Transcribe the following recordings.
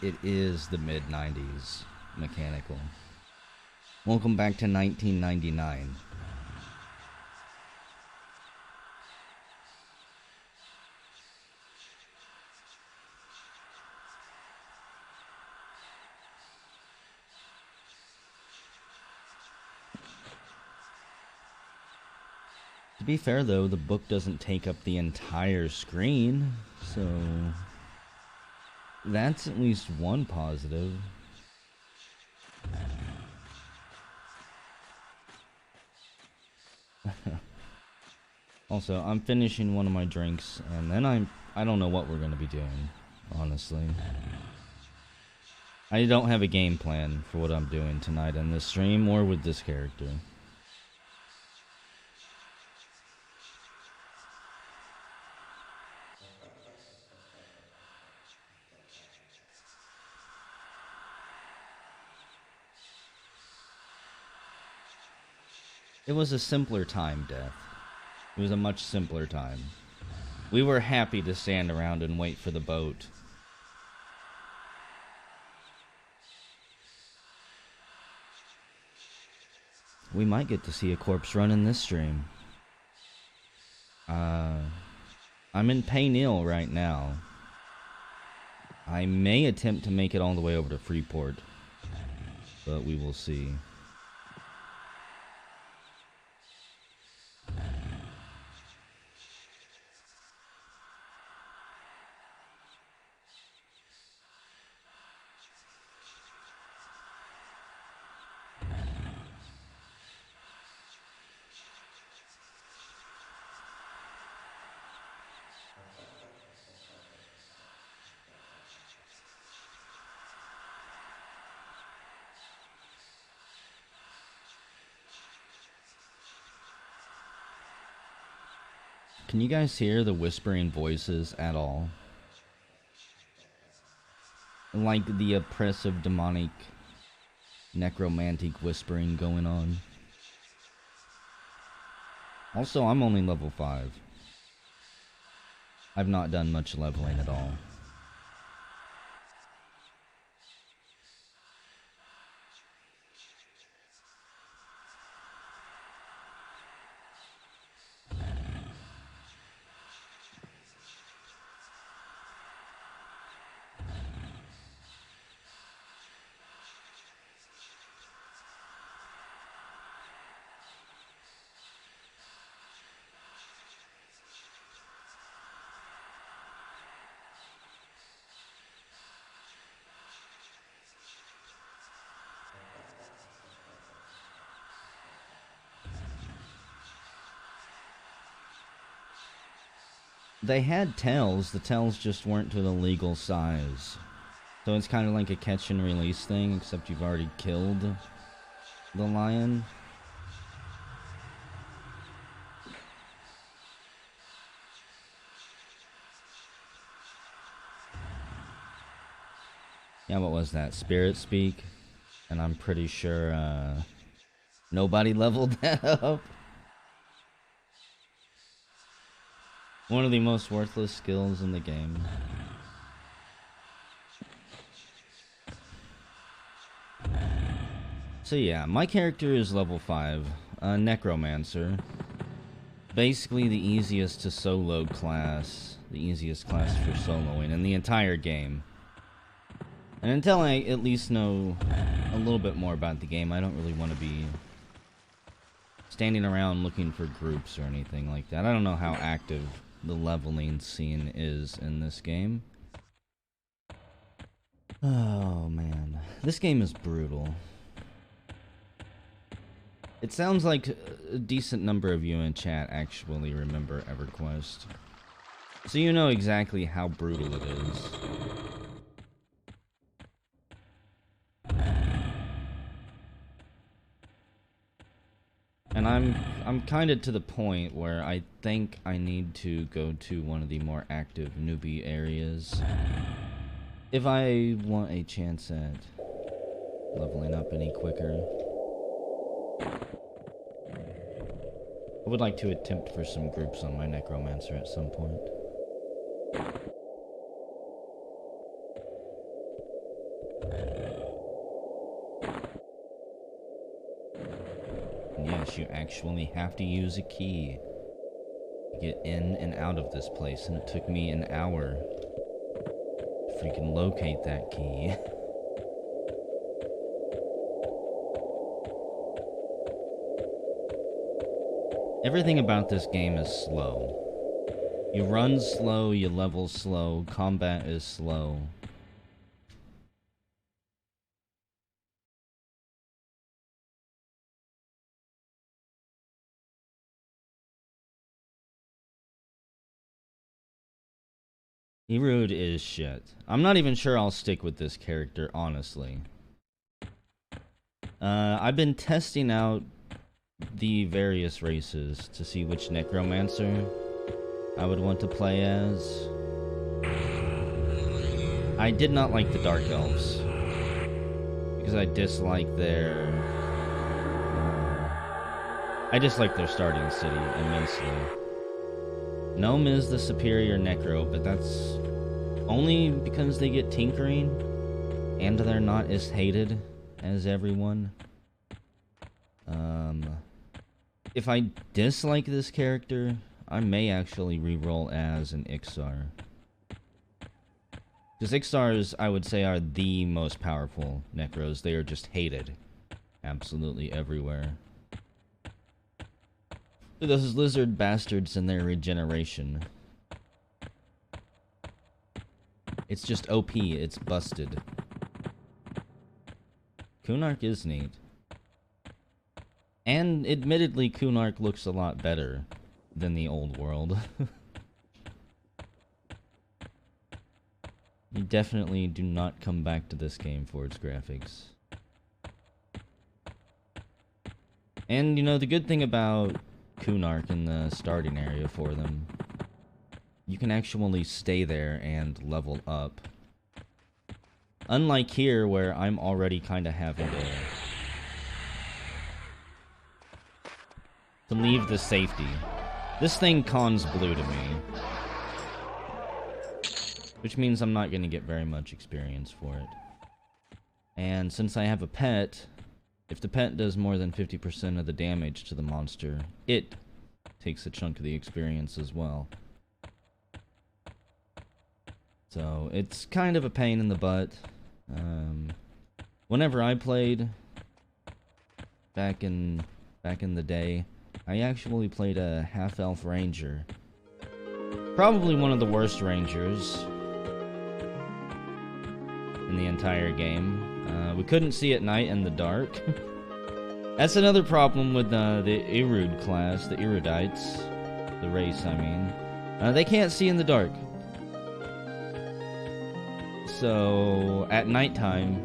It is the mid-90s mechanical. Welcome back to 1999. To be fair though, the book doesn't take up the entire screen, so that's at least one positive. Also, I'm finishing one of my drinks, and then I don't know what we're gonna be doing, honestly. I don't have a game plan for what I'm doing tonight in this stream or with this character. It was a simpler time, Death. It was a much simpler time. We were happy to stand around and wait for the boat. We might get to see a corpse run in this stream. I'm in Paynil right now. I may attempt to make it all the way over to Freeport, but we will see. Can you guys hear the whispering voices at all? Like the oppressive, demonic, necromantic whispering going on. Also, I'm only level 5. I've not done much leveling at all. They had tails, the tails just weren't to the legal size. So it's kind of like a catch and release thing, except you've already killed the lion. Yeah, what was that? Spirit speak? And I'm pretty sure nobody leveled that up. One of the most worthless skills in the game. So yeah, my character is level 5, necromancer. Basically the easiest to solo class, the easiest class for soloing in the entire game. And until I at least know a little bit more about the game, I don't really want to be standing around looking for groups or anything like that. I don't know how active the leveling scene is in this game. Oh man, this game is brutal. It sounds like a decent number of you in chat actually remember EverQuest, so you know exactly how brutal it is. And I'm kind of to the point where I think I need to go to one of the more active newbie areas if I want a chance at leveling up any quicker. I would like to attempt for some groups on my necromancer at some point. And yes, you actually have to use a key to get in and out of this place, and it took me an hour to freaking locate that key. Everything about this game is slow. You run slow, you level slow, combat is slow. Erode is shit. I'm not even sure I'll stick with this character, honestly. I've been testing out the various races to see which necromancer I would want to play as. I did not like the Dark Elves because I dislike their starting city immensely. Gnome is the superior necro, but that's only because they get tinkering and they're not as hated as everyone. If I dislike this character, I may actually reroll as an Iksar. Because Iksars, I would say, are the most powerful necros. They are just hated absolutely everywhere. Those lizard bastards and their regeneration. It's just OP, it's busted. Kunark is neat. And admittedly, Kunark looks a lot better than the old world. You definitely do not come back to this game for its graphics. And, you know, the good thing about Kunark in the starting area for them, you can actually stay there and level up. Unlike here, where I'm already kind of having to leave the safety. This thing cons blue to me, which means I'm not going to get very much experience for it. And since I have a pet, if the pet does more than 50% of the damage to the monster, it takes a chunk of the experience as well. So it's kind of a pain in the butt. Whenever I played back in the day, I actually played a half-elf ranger. Probably one of the worst rangers in the entire game. We couldn't see at night in the dark. That's another problem with the Erode class, the Erodites, the race, I mean. They can't see in the dark. So, at nighttime,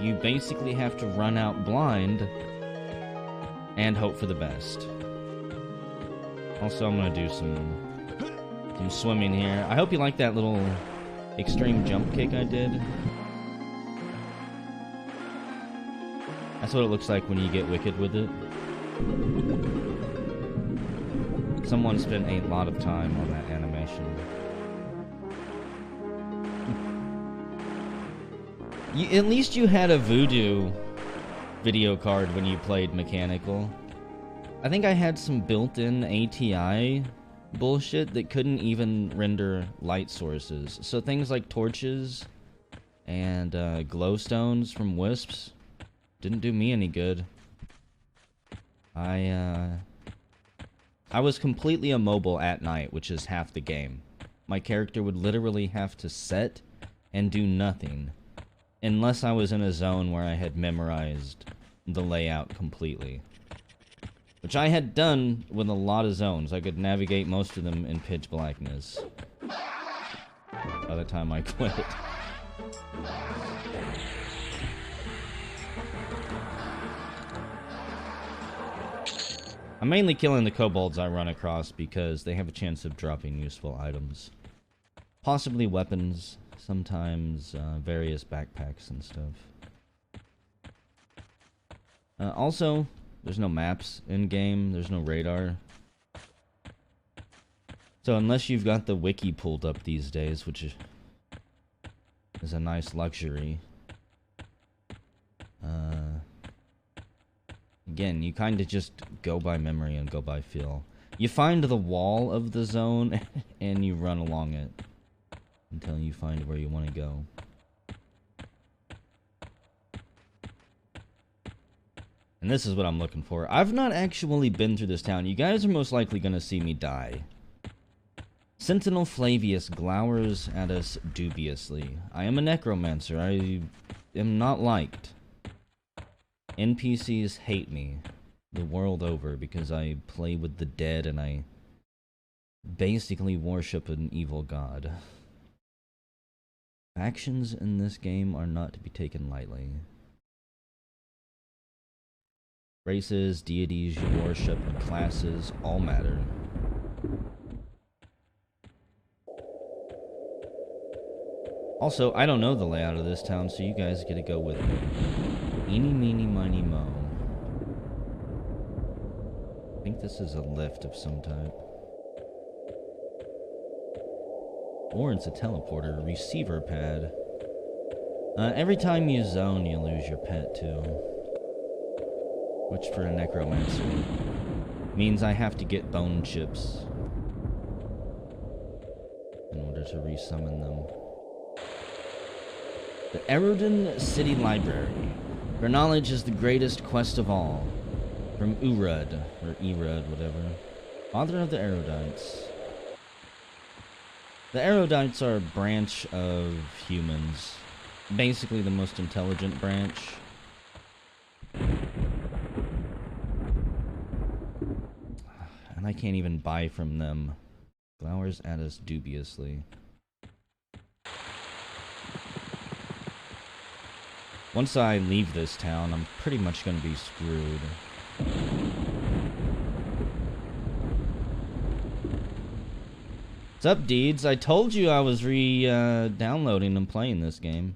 you basically have to run out blind and hope for the best. Also, I'm gonna do some swimming here. I hope you like that little extreme jump kick I did. That's what it looks like when you get wicked with it. Someone spent a lot of time on that animation. At least you had a voodoo video card when you played mechanical. I think I had some built-in ATI bullshit that couldn't even render light sources. So things like torches and glowstones from wisps didn't do me any good. I was completely immobile at night, which is half the game. My character would literally have to set and do nothing unless I was in a zone where I had memorized the layout completely. Which I had done with a lot of zones. I could navigate most of them in pitch blackness by the time I quit. I'm mainly killing the kobolds I run across because they have a chance of dropping useful items. Possibly weapons, sometimes various backpacks and stuff. Also, there's no maps in-game, there's no radar. So unless you've got the wiki pulled up these days, which is a nice luxury, Again, you kind of just go by memory and go by feel. You find the wall of the zone and you run along it until you find where you want to go. And this is what I'm looking for. I've not actually been through this town. You guys are most likely going to see me die. Sentinel Flavius glowers at us dubiously. I am a necromancer. I am not liked. NPCs hate me the world over because I play with the dead and I basically worship an evil god. Actions in this game are not to be taken lightly. Races, deities you worship, and classes all matter. Also, I don't know the layout of this town, so you guys get to go with me. Eeny, meeny, miny, mo. I think this is a lift of some type. Or it's a teleporter, receiver pad. Every time you zone, you lose your pet, too. Which, for a necromancer, means I have to get bone chips in order to resummon them. The Erodin City Library. For knowledge is the greatest quest of all. From Urud, or Erud, whatever. Father of the Erudites. The Erudites are a branch of humans. Basically the most intelligent branch. And I can't even buy from them. Glowers at us dubiously. Once I leave this town, I'm pretty much going to be screwed. What's up, Deeds? I told you I was downloading and playing this game.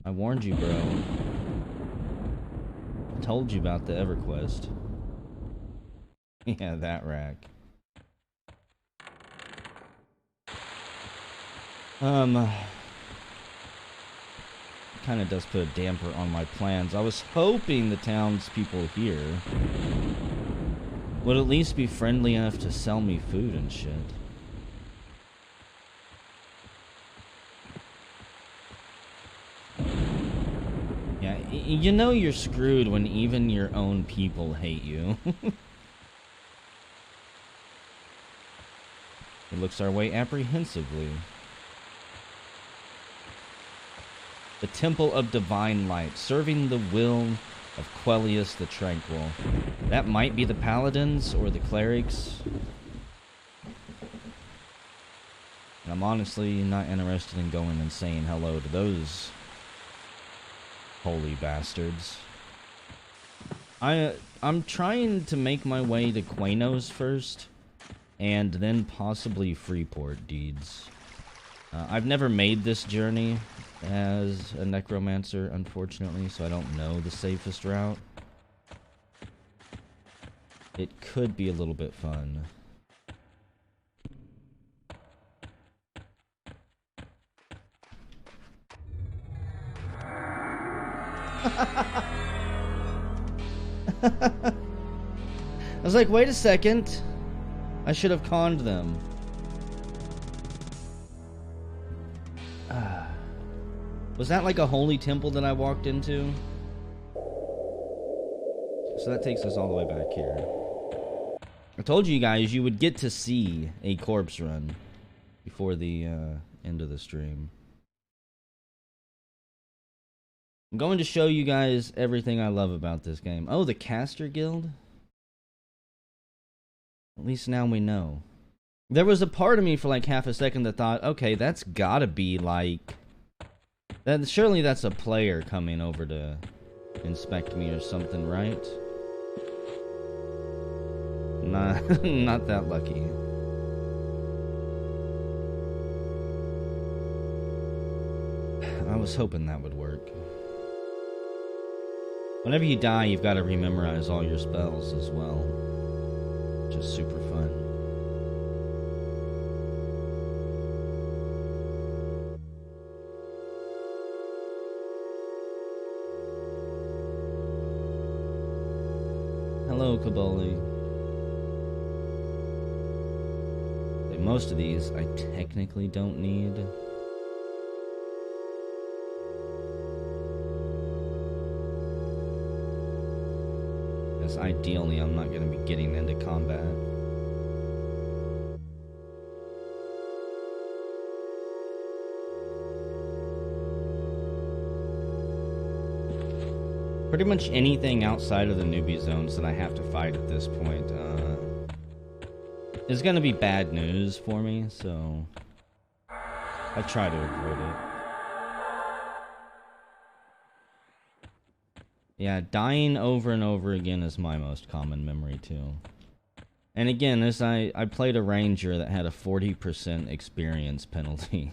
I warned you, bro. I told you about the EverQuest. Yeah, that rack. Kind of does put a damper on my plans. I was hoping the townspeople here would at least be friendly enough to sell me food and shit. Yeah, you know you're screwed when even your own people hate you. He looks our way apprehensively. The Temple of Divine Light, serving the will of Quellius the Tranquil. That might be the Paladins or the Clerics. And I'm honestly not interested in going and saying hello to those holy bastards. I'm trying to make my way to Quanos first, and then possibly Freeport, Deeds. I've never made this journey as a necromancer, unfortunately, so I don't know the safest route. It could be a little bit fun. I was like, wait a second. I should have conned them. Was that like a holy temple that I walked into? So that takes us all the way back here. I told you guys you would get to see a corpse run before the end of the stream. I'm going to show you guys everything I love about this game. Oh, the Caster Guild? At least now we know. There was a part of me for like half a second that thought, okay, that's gotta be like... surely that's a player coming over to inspect me or something, right? Not that lucky. I was hoping that would work. Whenever you die, you've got to rememorize all your spells as well. Which is super fun. Hello, Kaboli. Most of these I technically don't need. As ideally I'm not going to be getting into combat. Pretty much anything outside of the newbie zones that I have to fight at this point is gonna be bad news for me, so I try to avoid it. Yeah, dying over and over again is my most common memory too. And again, as I played a ranger that had a 40% experience penalty.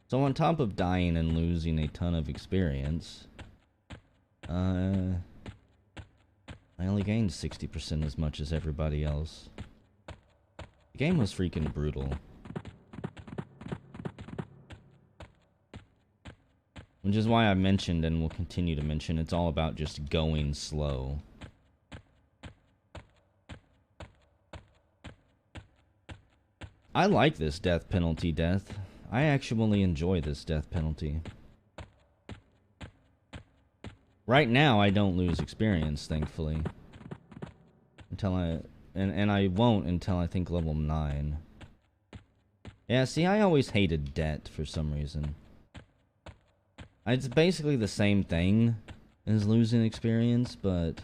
So on top of dying and losing a ton of experience, I only gained 60% as much as everybody else. The game was freaking brutal. Which is why I mentioned, and will continue to mention, it's all about just going slow. I like this death penalty death. I actually enjoy this death penalty. Right now, I don't lose experience, thankfully. Until and I won't until I think level 9. Yeah, see, I always hated debt for some reason. It's basically the same thing as losing experience, but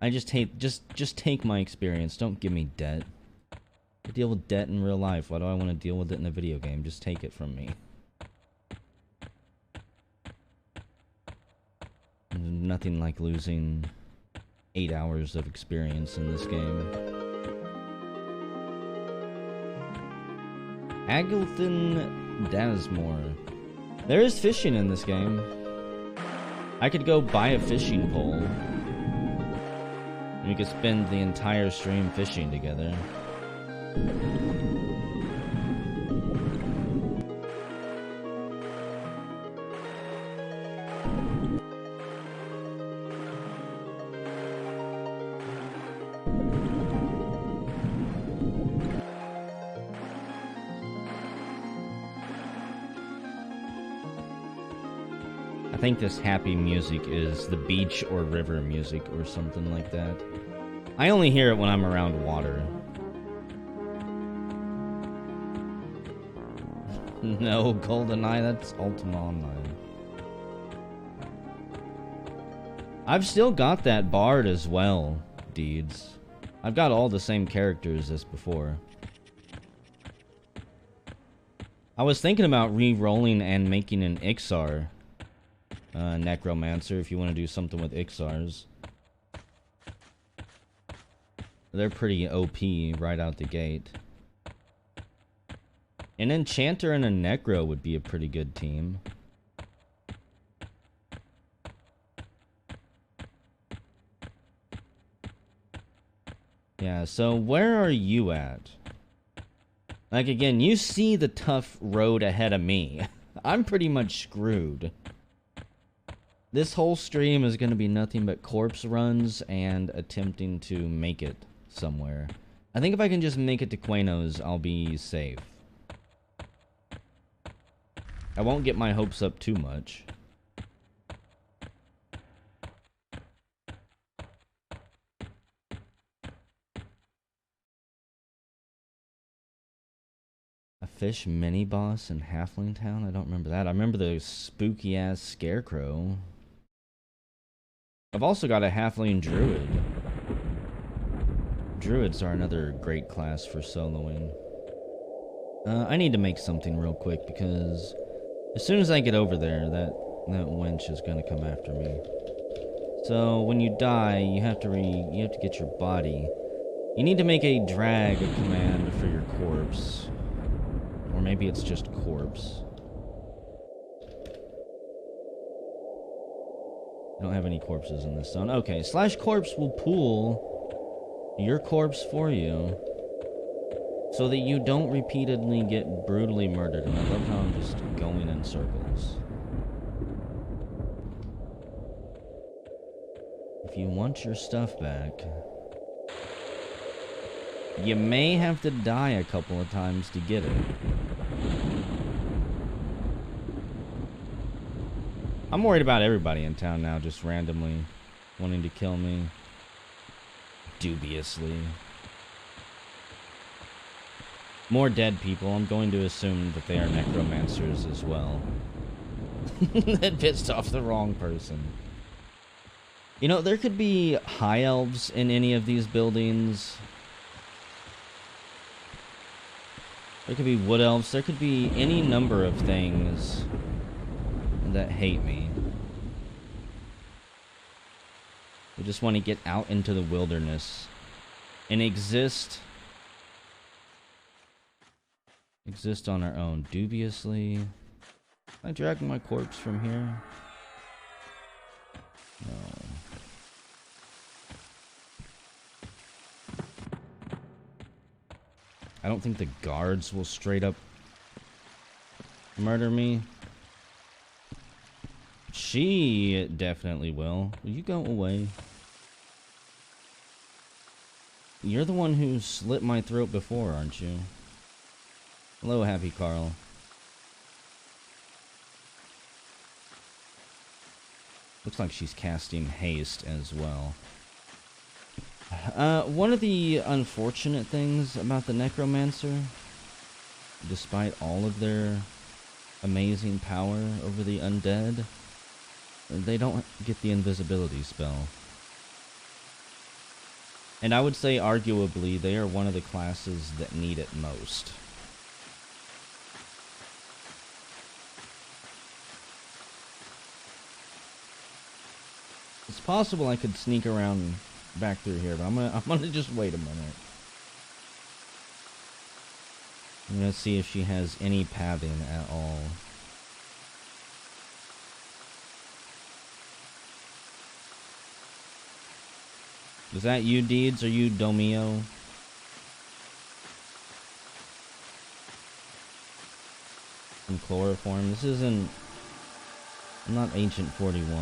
I just hate, just take my experience, don't give me debt. I deal with debt in real life, why do I want to deal with it in a video game? Just take it from me. Nothing like losing 8 hours of experience in this game. Agilton Dasmore. There is fishing in this game. I could go buy a fishing pole. And we could spend the entire stream fishing together. I think this happy music is the beach or river music or something like that. I only hear it when I'm around water. No, GoldenEye, that's Ultima Online. I've still got that bard as well, Deeds. I've got all the same characters as before. I was thinking about re-rolling and making an Iksar necromancer if you want to do something with Iksars. They're pretty OP right out the gate. An enchanter and a necro would be a pretty good team. Yeah, so where are you at? Like, again, you see the tough road ahead of me. I'm pretty much screwed. This whole stream is going to be nothing but corpse runs and attempting to make it somewhere. I think if I can just make it to Quanos, I'll be safe. I won't get my hopes up too much. A fish mini-boss in Halfling Town? I don't remember that. I remember the spooky-ass scarecrow. I've also got a Halfling Druid. Druids are another great class for soloing. I need to make something real quick because as soon as I get over there, that wench is gonna come after me. So when you die, you have to get your body. You need to make a drag command for your corpse. Or maybe it's just corpse. I don't have any corpses in this zone. Okay, /corpse will pool your corpse for you so that you don't repeatedly get brutally murdered. And I love how I'm just going in circles. If you want your stuff back, you may have to die a couple of times to get it. I'm worried about everybody in town now just randomly wanting to kill me. Dubiously. More dead people. I'm going to assume that they are necromancers as well. That pissed off the wrong person. You know, there could be high elves in any of these buildings. There could be wood elves. There could be any number of things that hate me. We just want to get out into the wilderness and exist on our own. Dubiously. Can I drag my corpse from here? No. I don't think the guards will straight up murder me. She definitely will. Will you go away? You're the one who slit my throat before, aren't you? Hello, Happy Carl. Looks like she's casting haste as well. One of the unfortunate things about the necromancer, despite all of their amazing power over the undead, they don't get the invisibility spell. And I would say arguably they are one of the classes that need it most. It's possible I could sneak around back through here, but I'm gonna just wait a minute. I'm gonna see if she has any pathing at all. Is that you, Deeds? Are you Domio? Some chloroform. This isn't... I'm not Ancient 41.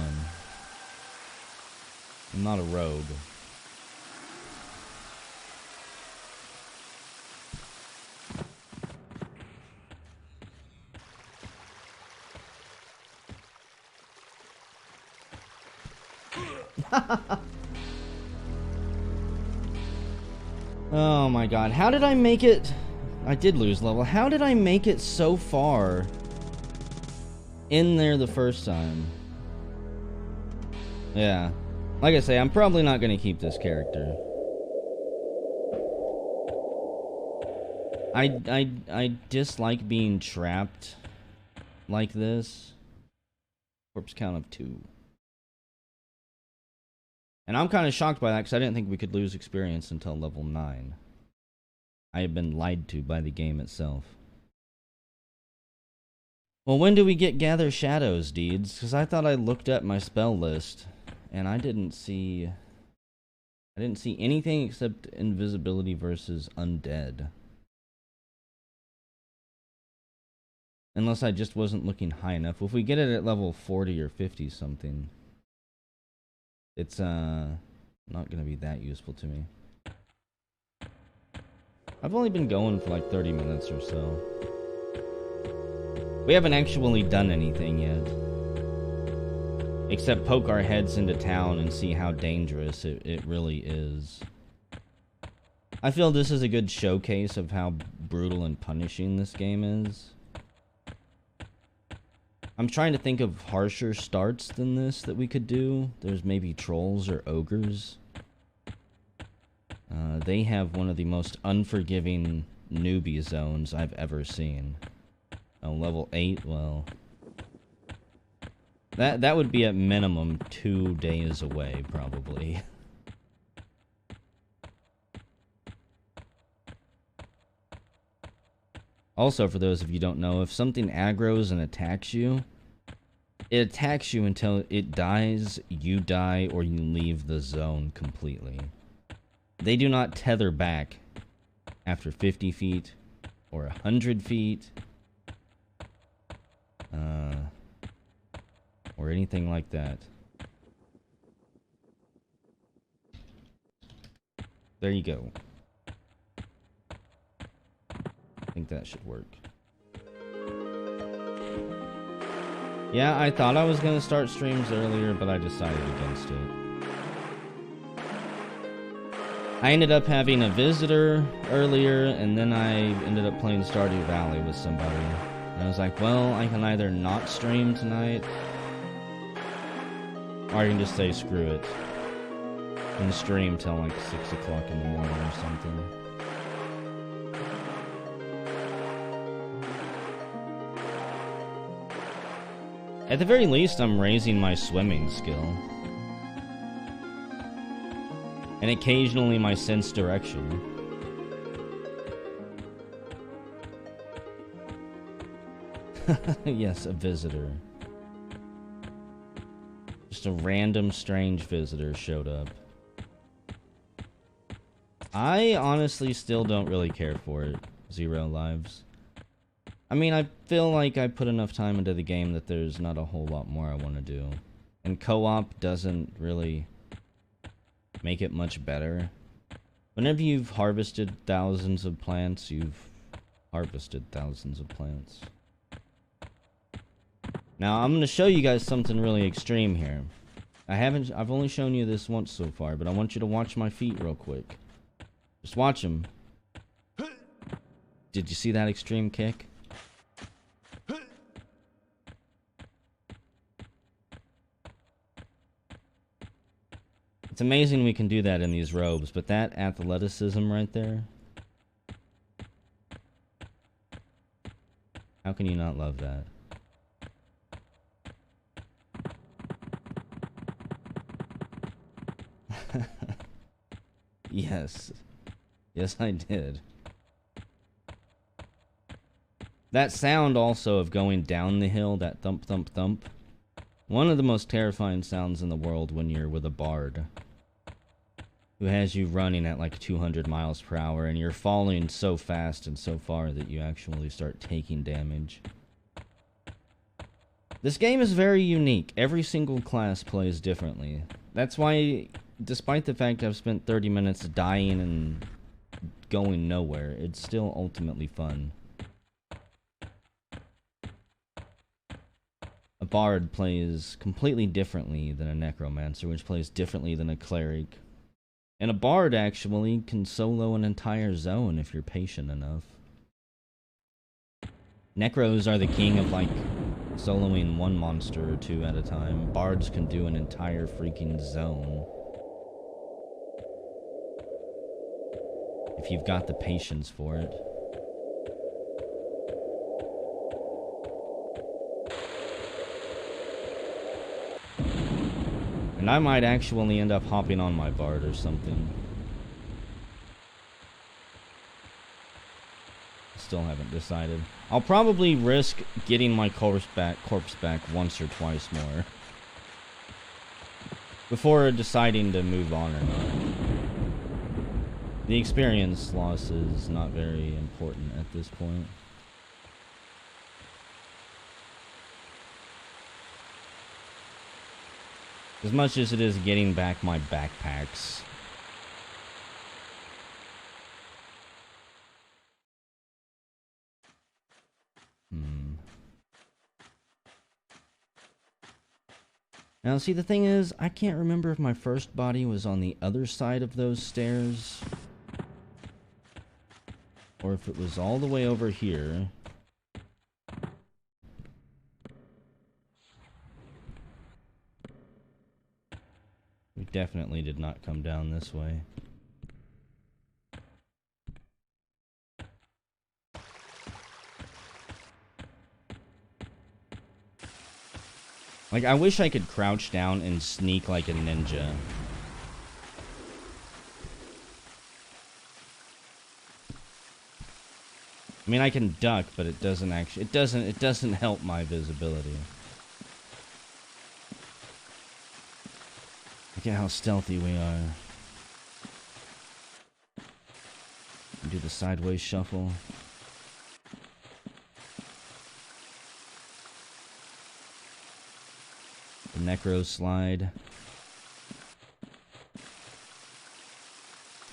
I'm not a rogue. Oh my god, how did I make it? I did lose level. How did I make it so far in there the first time? Yeah. Like I say, I'm probably not going to keep this character. I dislike being trapped like this. Corpse count of 2. And I'm kind of shocked by that because I didn't think we could lose experience until level 9. I have been lied to by the game itself. Well, when do we get Gather Shadows, Deeds? Because I thought I looked at my spell list and I didn't see anything except invisibility versus undead. Unless I just wasn't looking high enough. If we get it at level 40 or 50 something, it's not gonna be that useful to me. I've only been going for like 30 minutes or so. We haven't actually done anything yet. Except poke our heads into town and see how dangerous it really is. I feel this is a good showcase of how brutal and punishing this game is. I'm trying to think of harsher starts than this that we could do. There's maybe trolls or ogres. They have one of the most unforgiving newbie zones I've ever seen. Oh, level 8, well... That would be at minimum 2 days away, probably. Also, for those of you who don't know, if something aggroes and attacks you, it attacks you until it dies, you die, or you leave the zone completely. They do not tether back after 50 feet or 100 feet. Or anything like that. There you go. I think that should work. Yeah, I thought I was gonna start streams earlier, but I decided against it. I ended up having a visitor earlier, and then I ended up playing Stardew Valley with somebody. And I was like, well, I can either not stream tonight, or I can just say screw it and stream till like 6 o'clock in the morning or something. At the very least, I'm raising my swimming skill. And occasionally my sense direction. Yes, a visitor. Just a random strange visitor showed up. I honestly still don't really care for it. 0 lives. I mean, I feel like I put enough time into the game that there's not a whole lot more I want to do. And co-op doesn't really make it much better. Whenever you've harvested thousands of plants, you've harvested thousands of plants. Now, I'm going to show you guys something really extreme here. I've only shown you this once so far, but I want you to watch my feet real quick. Just watch them. Did you see that extreme kick? It's amazing we can do that in these robes, but that athleticism right there... How can you not love that? Yes. Yes, I did. That sound also of going down the hill, that thump, thump, thump. One of the most terrifying sounds in the world when you're with a bard. Who has you running at like 200 miles per hour and you're falling so fast and so far that you actually start taking damage. This game is very unique. Every single class plays differently. That's why, despite the fact I've spent 30 minutes dying and going nowhere, it's still ultimately fun. A bard plays completely differently than a necromancer, which plays differently than a cleric. And a bard actually can solo an entire zone if you're patient enough. Necros are the king of like soloing one monster or two at a time. Bards can do an entire freaking zone. If you've got the patience for it. And I might actually end up hopping on my bard or something. Still haven't decided. I'll probably risk getting my corpse back once or twice more before deciding to move on or not. The experience loss is not very important at this point. As much as it is getting back my backpacks. Now, see, the thing is, I can't remember if my first body was on the other side of those stairs, or if it was all the way over here. We definitely did not come down this way. Like, I wish I could crouch down and sneak like a ninja. I mean, I can duck, but it doesn't actually... It doesn't help my visibility. Look at how stealthy we are. Do the sideways shuffle. The necro slide.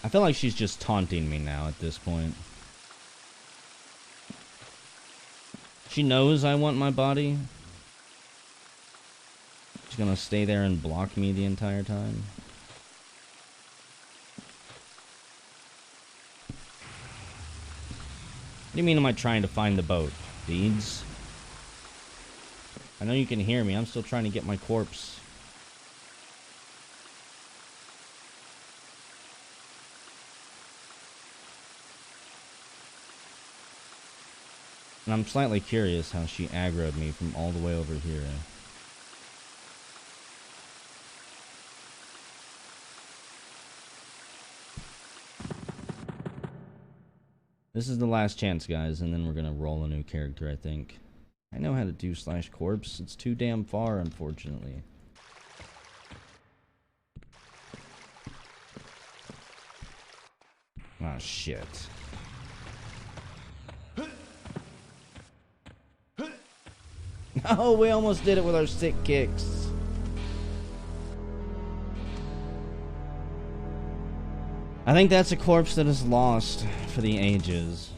I feel like she's just taunting me now at this point. She knows I want my body. She's gonna stay there and block me the entire time. What do you mean am I trying to find the boat? Deeds? I know you can hear me. I'm still trying to get my corpse. And I'm slightly curious how she aggroed me from all the way over here. This is the last chance, guys, and then we're gonna roll a new character, I think. I know how to do /corpse. It's too damn far, unfortunately. Oh, shit. Oh, we almost did it with our sick kicks. I think that's a corpse that is lost for the ages.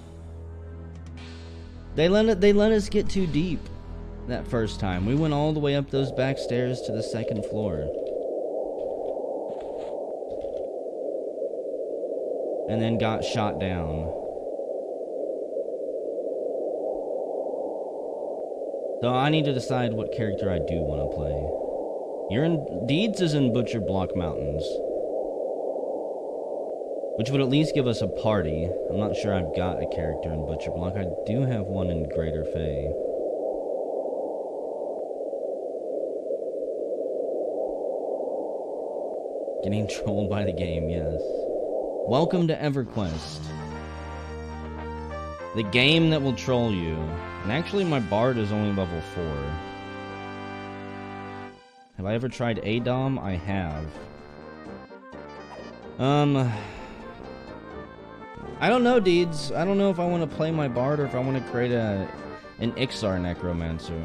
They let us get too deep that first time. We went all the way up those back stairs to the second floor. And then got shot down. So I need to decide what character I do want to play. Deeds is in Butcher Block Mountains, which would at least give us a party. I'm not sure I've got a character in Butcher Block. I do have one in Greater Fae. Getting trolled by the game, yes. Welcome to EverQuest. The game that will troll you. And actually my bard is only level 4. Have I ever tried ADOM? I have. I don't know, Deeds. I don't know if I want to play my bard or if I want to create an Iksar necromancer.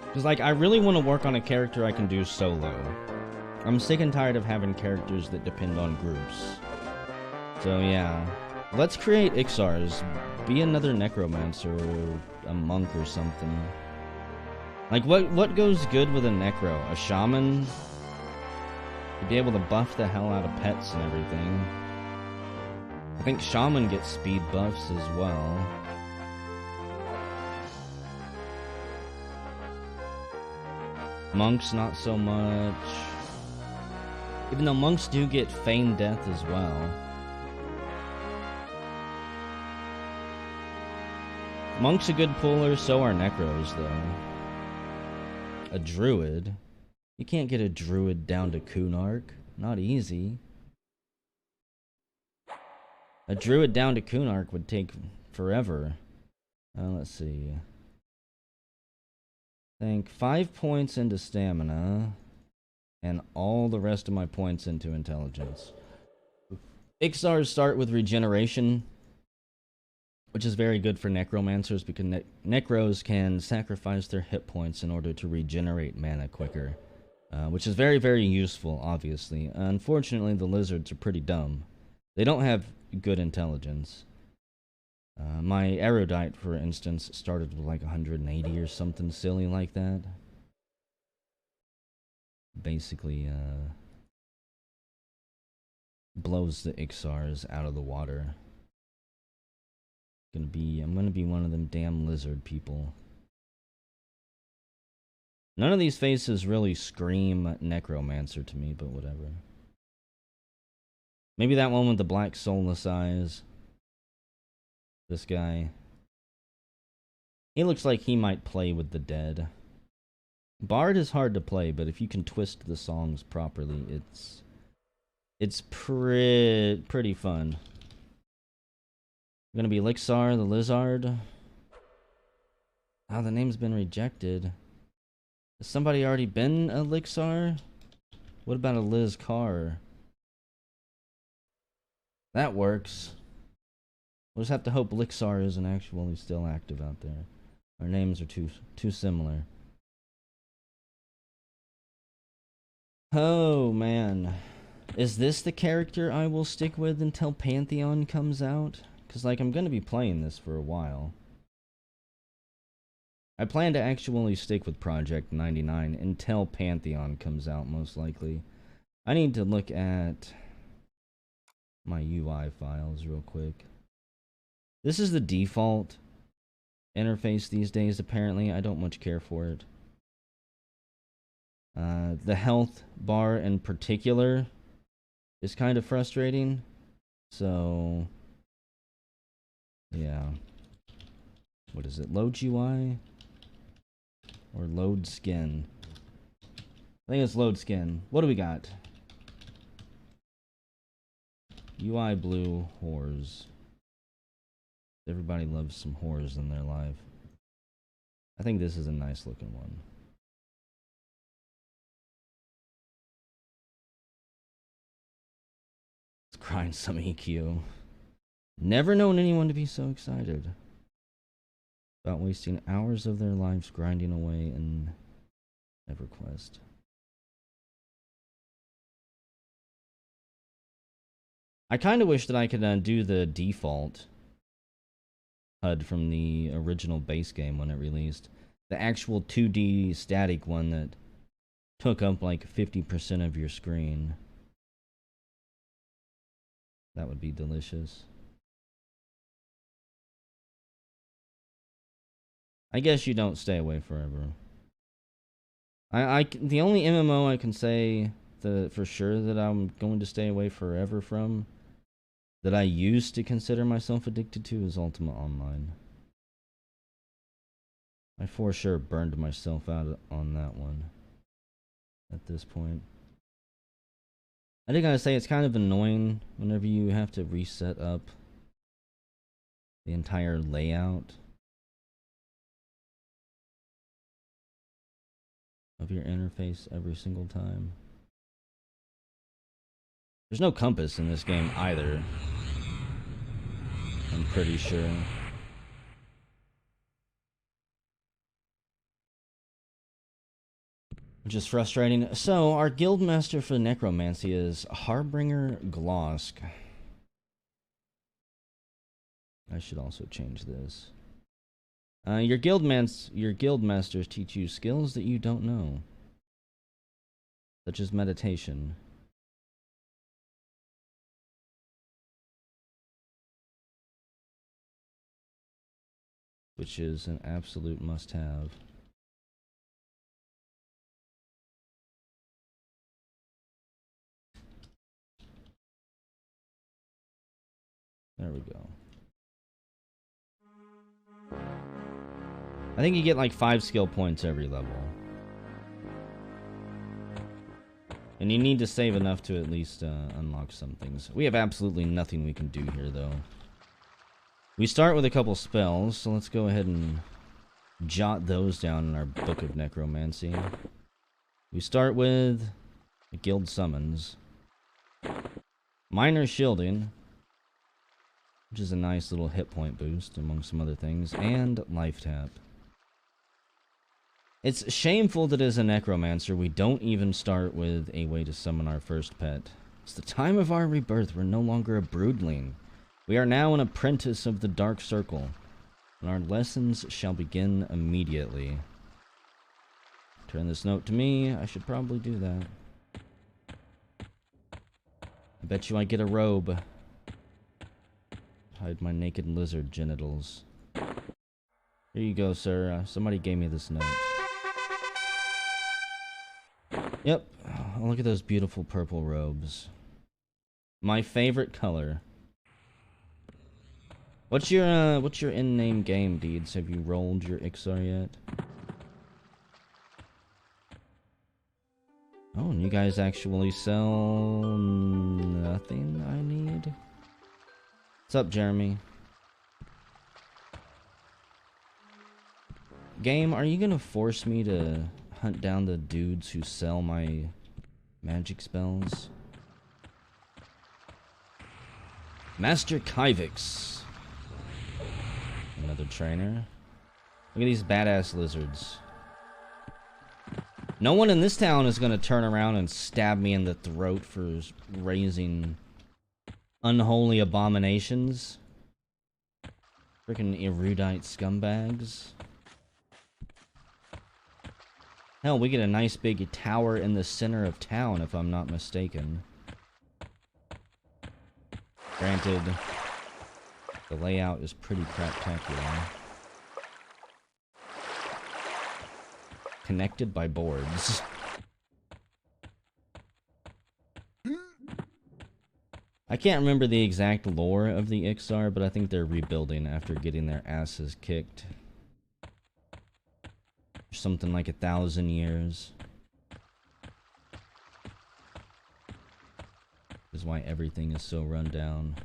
Because, like, I really want to work on a character I can do solo. I'm sick and tired of having characters that depend on groups. So, yeah. Let's create Iksars. Be another necromancer or a monk or something. Like, what goes good with a necro? A shaman? You'd be able to buff the hell out of pets and everything. I think shaman gets speed buffs as well. Monks, not so much. Even though monks do get feigned death as well. Monk's a good puller, so are necros, though. A druid? You can't get a druid down to Kunark. Not easy. A druid down to Kunark would take forever. Let's see. I think 5 points into stamina, and all the rest of my points into intelligence. Iksars start with regeneration, which is very good for necromancers because necros can sacrifice their hit points in order to regenerate mana quicker. Which is very, very useful, obviously. Unfortunately, the lizards are pretty dumb. They don't have good intelligence. My erudite, for instance, started with like 180 or something silly like that. Basically, blows the Iksars out of the water. I'm gonna be one of them damn lizard people. None of these faces really scream necromancer to me, but whatever. Maybe that one with the black soulless eyes. This guy. He looks like he might play with the dead. Bard is hard to play, but if you can twist the songs properly, it's pretty fun. Gonna be Iksar the Lizard. Oh, the name's been rejected. Has somebody already been a Iksar? What about a Liz Carr? That works. We'll just have to hope Iksar isn't actually still active out there. Our names are too similar. Oh, man. Is this the character I will stick with until Pantheon comes out? Because, like, I'm going to be playing this for a while. I plan to actually stick with Project 99 until Pantheon comes out, most likely. I need to look at my UI files real quick. This is the default interface these days, apparently. I don't much care for it. The health bar in particular is kind of frustrating. So, yeah. What is it? Load UI? Or load skin? I think it's load skin. What do we got? UI blue whores. Everybody loves some whores in their life. I think this is a nice looking one. Let's grind some EQ. Never known anyone to be so excited about wasting hours of their lives grinding away in EverQuest. I kind of wish that I could do the default HUD from the original base game when it released. The actual 2D static one that took up like 50% of your screen. That would be delicious. I guess you don't stay away forever. The only MMO I can say for sure that I'm going to stay away forever from, that I used to consider myself addicted to, is Ultima Online. I for sure burned myself out on that one at this point. I did gotta say, it's kind of annoying whenever you have to reset up the entire layout of your interface every single time. There's no compass in this game either, I'm pretty sure. Which is frustrating. So, our guildmaster for necromancy is Harbinger Glosk. I should also change this. Your guildmasters teach you skills that you don't know, such as meditation. Which is an absolute must-have. There we go. I think you get like 5 skill points every level. And you need to save enough to at least unlock some things. We have absolutely nothing we can do here, though. We start with a couple spells, so let's go ahead and jot those down in our Book of Necromancy. We start with Guild Summons. Minor Shielding, which is a nice little hit point boost, among some other things, and Life Tap. It's shameful that as a necromancer, we don't even start with a way to summon our first pet. It's the time of our rebirth. We're no longer a broodling. We are now an apprentice of the Dark Circle, and our lessons shall begin immediately. Turn this note to me. I should probably do that. I bet you I get a robe. Hide my naked lizard genitals. Here you go, sir. Somebody gave me this note. Yep. Oh, look at those beautiful purple robes. My favorite color. What's your in-name game, Deeds? Have you rolled your Iksar yet? Oh, and you guys actually sell nothing I need? What's up, Jeremy? Game, are you gonna force me to hunt down the dudes who sell my magic spells? Master Kyvix. Another trainer. Look at these badass lizards. No one in this town is gonna turn around and stab me in the throat for raising unholy abominations. Freaking erudite scumbags. Hell, we get a nice big tower in the center of town, if I'm not mistaken. Granted, the layout is pretty craptacular. Connected by boards. I can't remember the exact lore of the Iksar, but I think they're rebuilding after getting their asses kicked. Something like 1,000 years. This is why everything is so run down.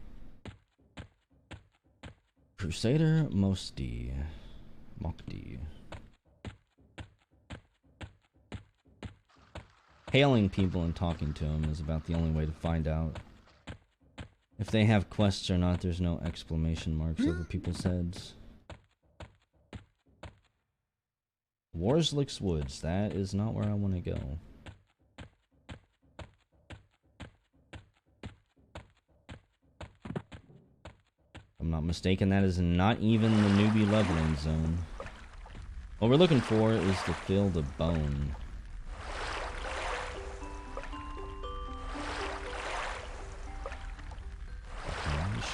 Crusader Mokdi. Hailing people and talking to them is about the only way to find out if they have quests or not. There's no exclamation marks over people's heads. Warslick's Woods. That is not where I want to go. If I'm not mistaken, that is not even the newbie leveling zone. What we're looking for is to fill the bone.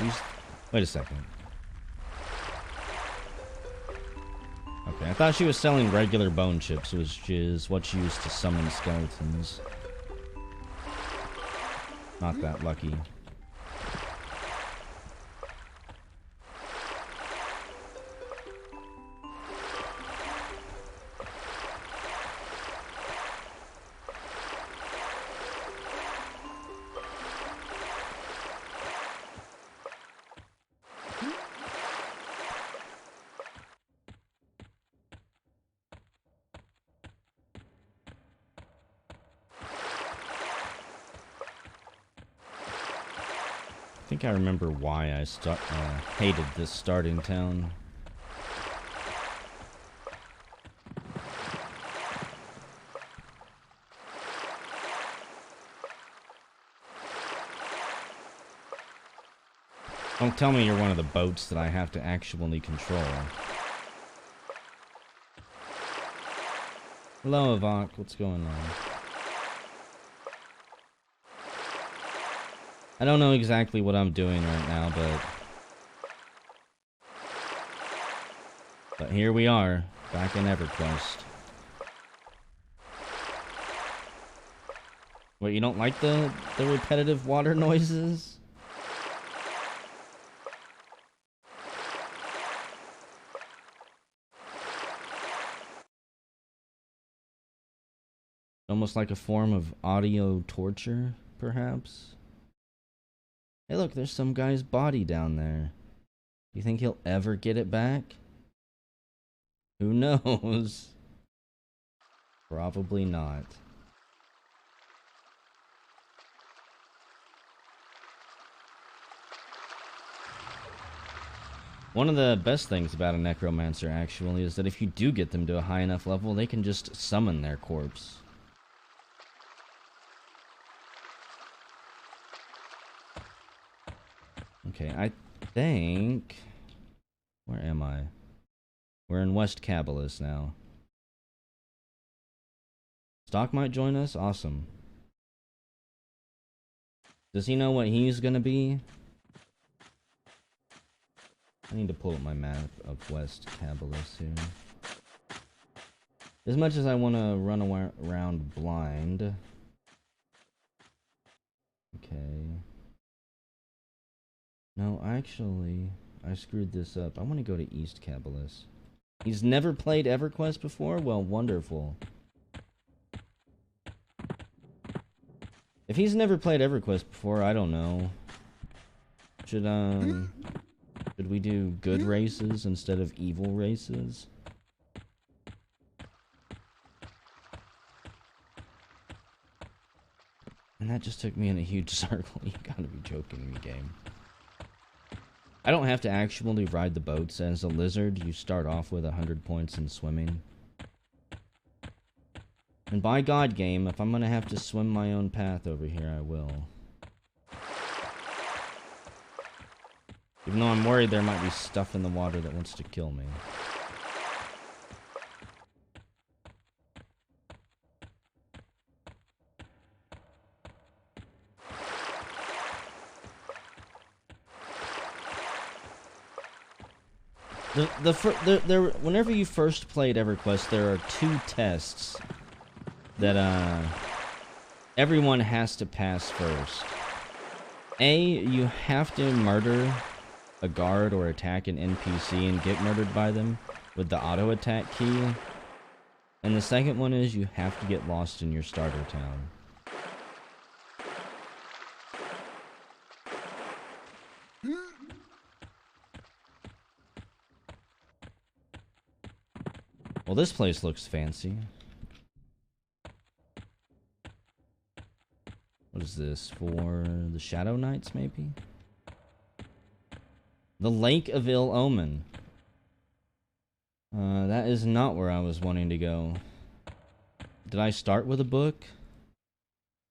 Okay, wait a second. Okay, I thought she was selling regular bone chips, which is what she used to summon skeletons. Not that lucky. I think I remember why I hated this starting town. Don't tell me you're one of the boats that I have to actually control. Hello, Avok. What's going on? I don't know exactly what I'm doing right now, but here we are, back in EverQuest. What, you don't like the repetitive water noises? Almost like a form of audio torture, perhaps? Hey look, there's some guy's body down there. Do you think he'll ever get it back? Who knows? Probably not. One of the best things about a necromancer, actually, is that if you do get them to a high enough level, they can just summon their corpse. Okay, I think... Where am I? We're in West Cabalus now. Stock might join us? Awesome. Does he know what he's gonna be? I need to pull up my map of West Cabalus here. As much as I want to run around blind. Okay. No, actually, I screwed this up. I want to go to East Cabalus. He's never played EverQuest before? Well, wonderful. If he's never played EverQuest before, I don't know. Should we do good races instead of evil races? And that just took me in a huge circle. You gotta be joking me, game. I don't have to actually ride the boats. As a lizard, you start off with 100 points in swimming. And by God, game, if I'm gonna have to swim my own path over here, I will. Even though I'm worried there might be stuff in the water that wants to kill me. Whenever you first played EverQuest, there are 2 tests that everyone has to pass first. A, you have to murder a guard or attack an NPC and get murdered by them with the auto attack key. And the second one is you have to get lost in your starter town. Well, this place looks fancy. What is this? For the Shadow Knights, maybe? The Lake of Ill Omen. That is not where I was wanting to go. Did I start with a book?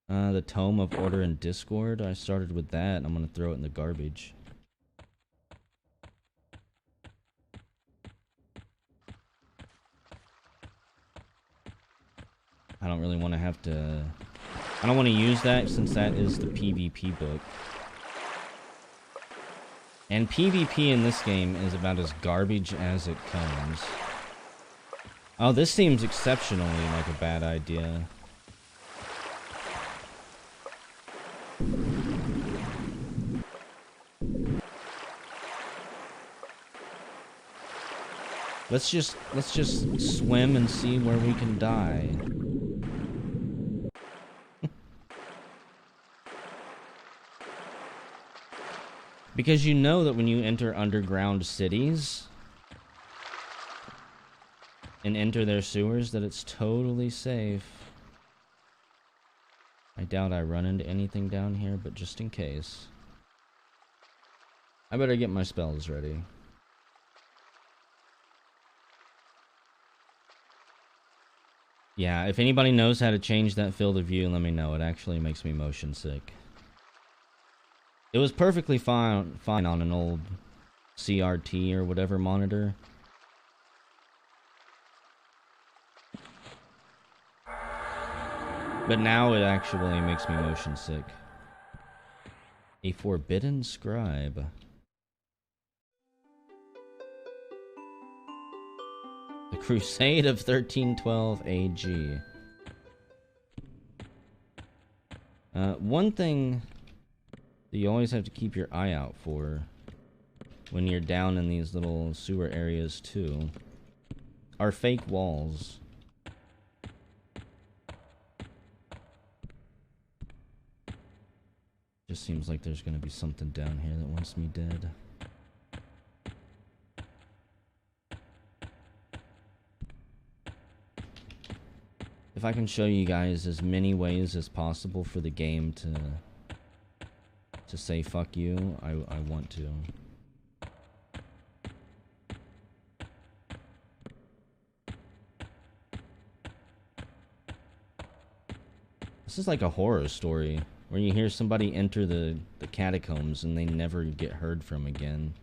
The Tome of Order and Discord. I started with that, and I'm gonna throw it in the garbage. I don't really want to have to... I don't want to use that since that is the PvP book. And PvP in this game is about as garbage as it comes. Oh, this seems exceptionally like a bad idea. Let's just swim and see where we can die. Because you know that when you enter underground cities and enter their sewers that it's totally safe. I doubt I run into anything down here, but just in case. I better get my spells ready. Yeah, if anybody knows how to change that field of view, let me know. It actually makes me motion sick. It was perfectly fine on an old CRT or whatever monitor. But now it actually makes me motion sick. A forbidden scribe. The Crusade of 1312 AG. One thing that you always have to keep your eye out for when you're down in these little sewer areas too are fake walls. Just seems like there's gonna be something down here that wants me dead. If I can show you guys as many ways as possible for the game to say fuck you, I want to. This is like a horror story where you hear somebody enter the catacombs and they never get heard from again.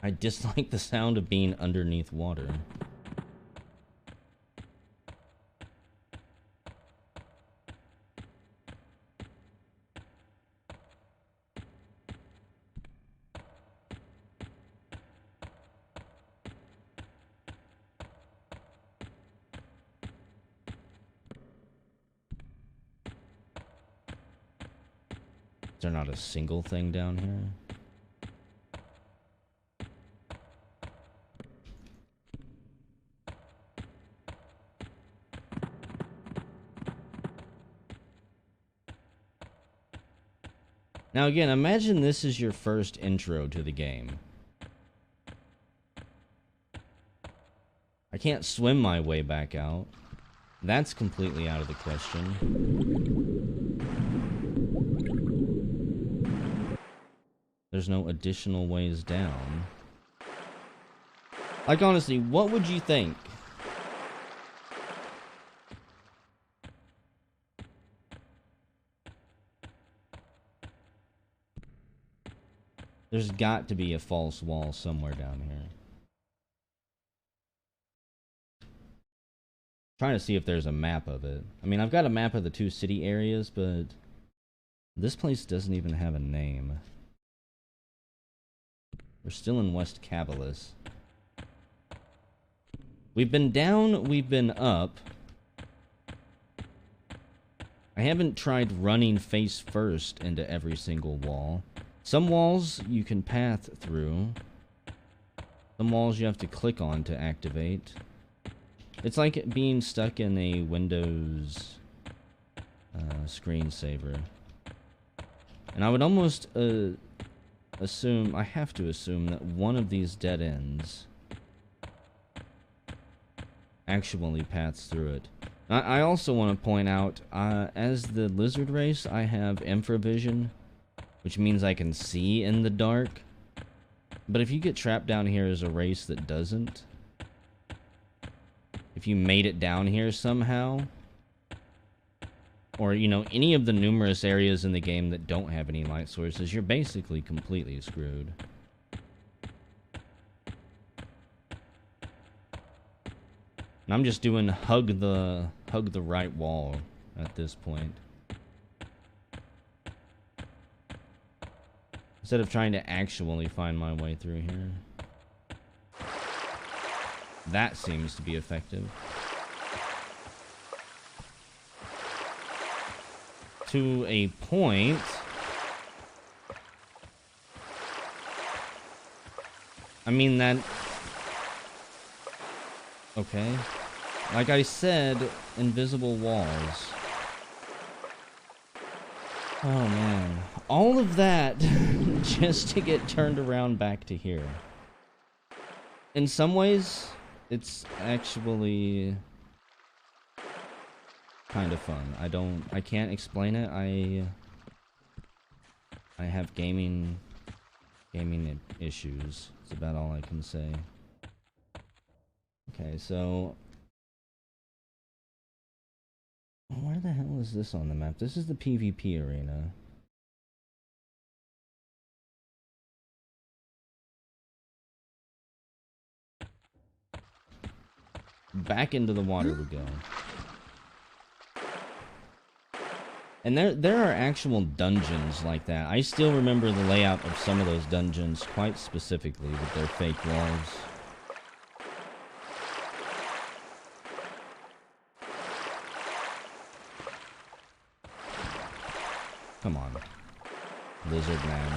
I dislike the sound of being underneath water. Is there not a single thing down here? Now again, imagine this is your first intro to the game. I can't swim my way back out. That's completely out of the question. There's no additional ways down. Like, honestly, what would you think? There's got to be a false wall somewhere down here. Trying to see if there's a map of it. I mean, I've got a map of the two city areas, but this place doesn't even have a name. We're still in West Cabalus. We've been down, we've been up. I haven't tried running face first into every single wall. Some walls you can path through. Some walls you have to click on to activate. It's like being stuck in a Windows screensaver. And I would almost assume, I have to assume, that one of these dead ends actually paths through it. I also want to point out, as the lizard race, I have infravision, which means I can see in the dark. But if you get trapped down here as a race that doesn't, if you made it down here somehow, or, you know, any of the numerous areas in the game that don't have any light sources, you're basically completely screwed. And I'm just doing hug the right wall at this point. Instead of trying to actually find my way through here. That seems to be effective. To a point. I mean, that... Okay. Like I said, invisible walls. Oh man. All of that just to get turned around back to here. In some ways, it's actually kind of fun. I can't explain it. I have gaming issues. That's about all I can say. Okay, so where the hell is this on the map? This is the PvP arena. Back into the water we go. And there are actual dungeons like that. I still remember the layout of some of those dungeons quite specifically with their fake walls. Come on, lizard man.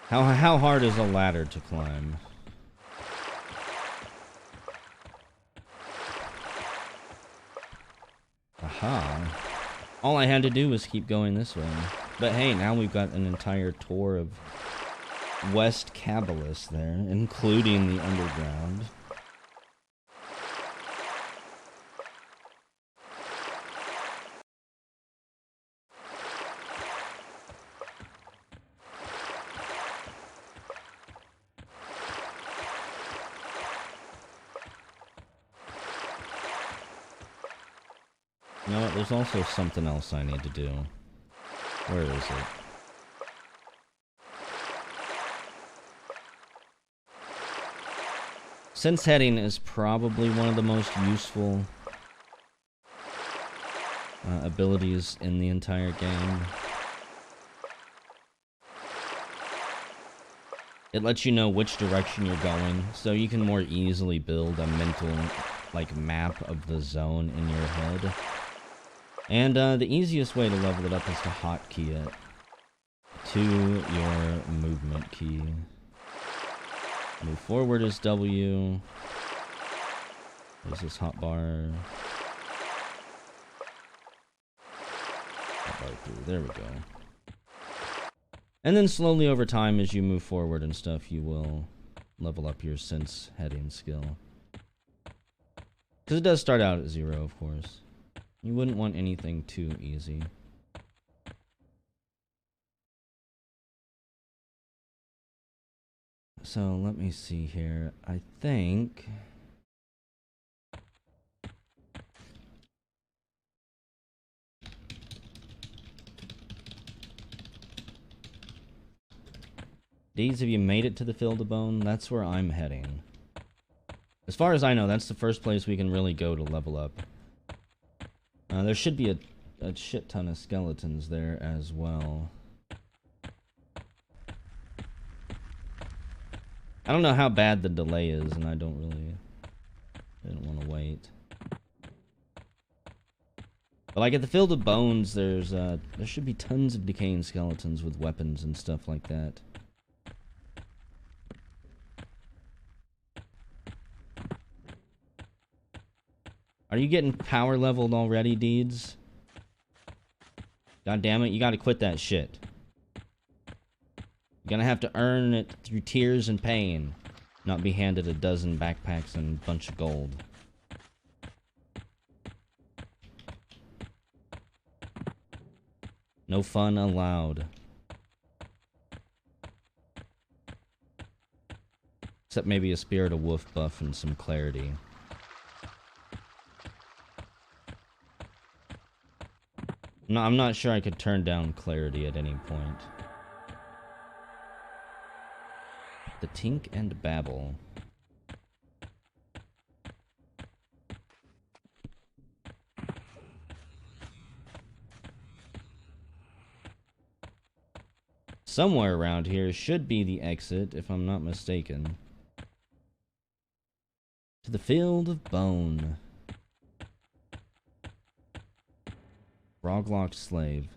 How hard is a ladder to climb? Aha. All I had to do was keep going this way. But hey, now we've got an entire tour of West Cabalus there, including the underground. You know what, there's also something else I need to do. Where is it? Sense heading is probably one of the most useful abilities in the entire game. It lets you know which direction you're going, so you can more easily build a mental, like, map of the zone in your head. And the easiest way to level it up is to hotkey it to your movement key. Move forward is W. There's this hotbar. Hotbar through. There we go. And then slowly over time, as you move forward and stuff, you will level up your sense heading skill. Because it does start out at 0, of course. You wouldn't want anything too easy. So let me see here. I think... Deeds, have you made it to the Field of Bone? That's where I'm heading. As far as I know, that's the first place we can really go to level up. There should be a shit ton of skeletons there as well. I don't know how bad the delay is, and I didn't want to wait. But like at the Field of Bones, there should be tons of decaying skeletons with weapons and stuff like that. Are you getting power leveled already, Deeds? God damn it, you gotta quit that shit. You're gonna have to earn it through tears and pain, not be handed a dozen backpacks and a bunch of gold. No fun allowed. Except maybe a Spirit of Wolf buff and some clarity. No, I'm not sure I could turn down clarity at any point. The Tink and Babble. Somewhere around here should be the exit, if I'm not mistaken. To the Field of Bone. Froglock Slave.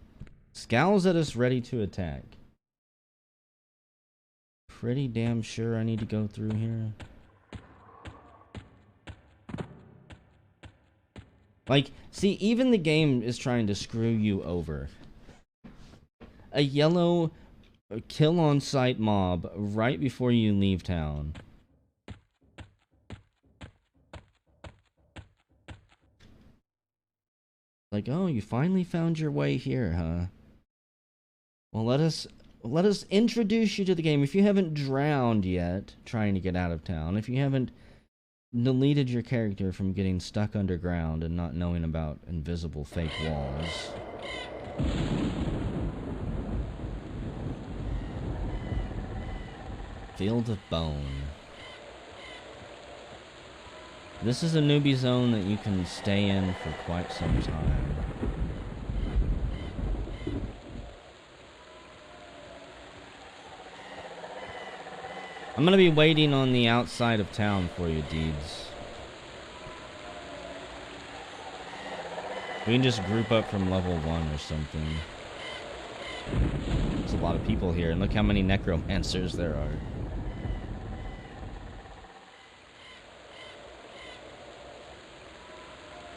Scowls at us, ready to attack. Pretty damn sure I need to go through here. Like, see, even the game is trying to screw you over. A yellow kill on sight mob right before you leave town. Like, oh, you finally found your way here, huh? Well, let us introduce you to the game. If you haven't drowned yet trying to get out of town, if you haven't deleted your character from getting stuck underground and not knowing about invisible fake walls. Field of Bone. This is a newbie zone that you can stay in for quite some time. I'm gonna be waiting on the outside of town for you, Deeds. We can just group up from level 1 or something. There's a lot of people here, and look how many necromancers there are.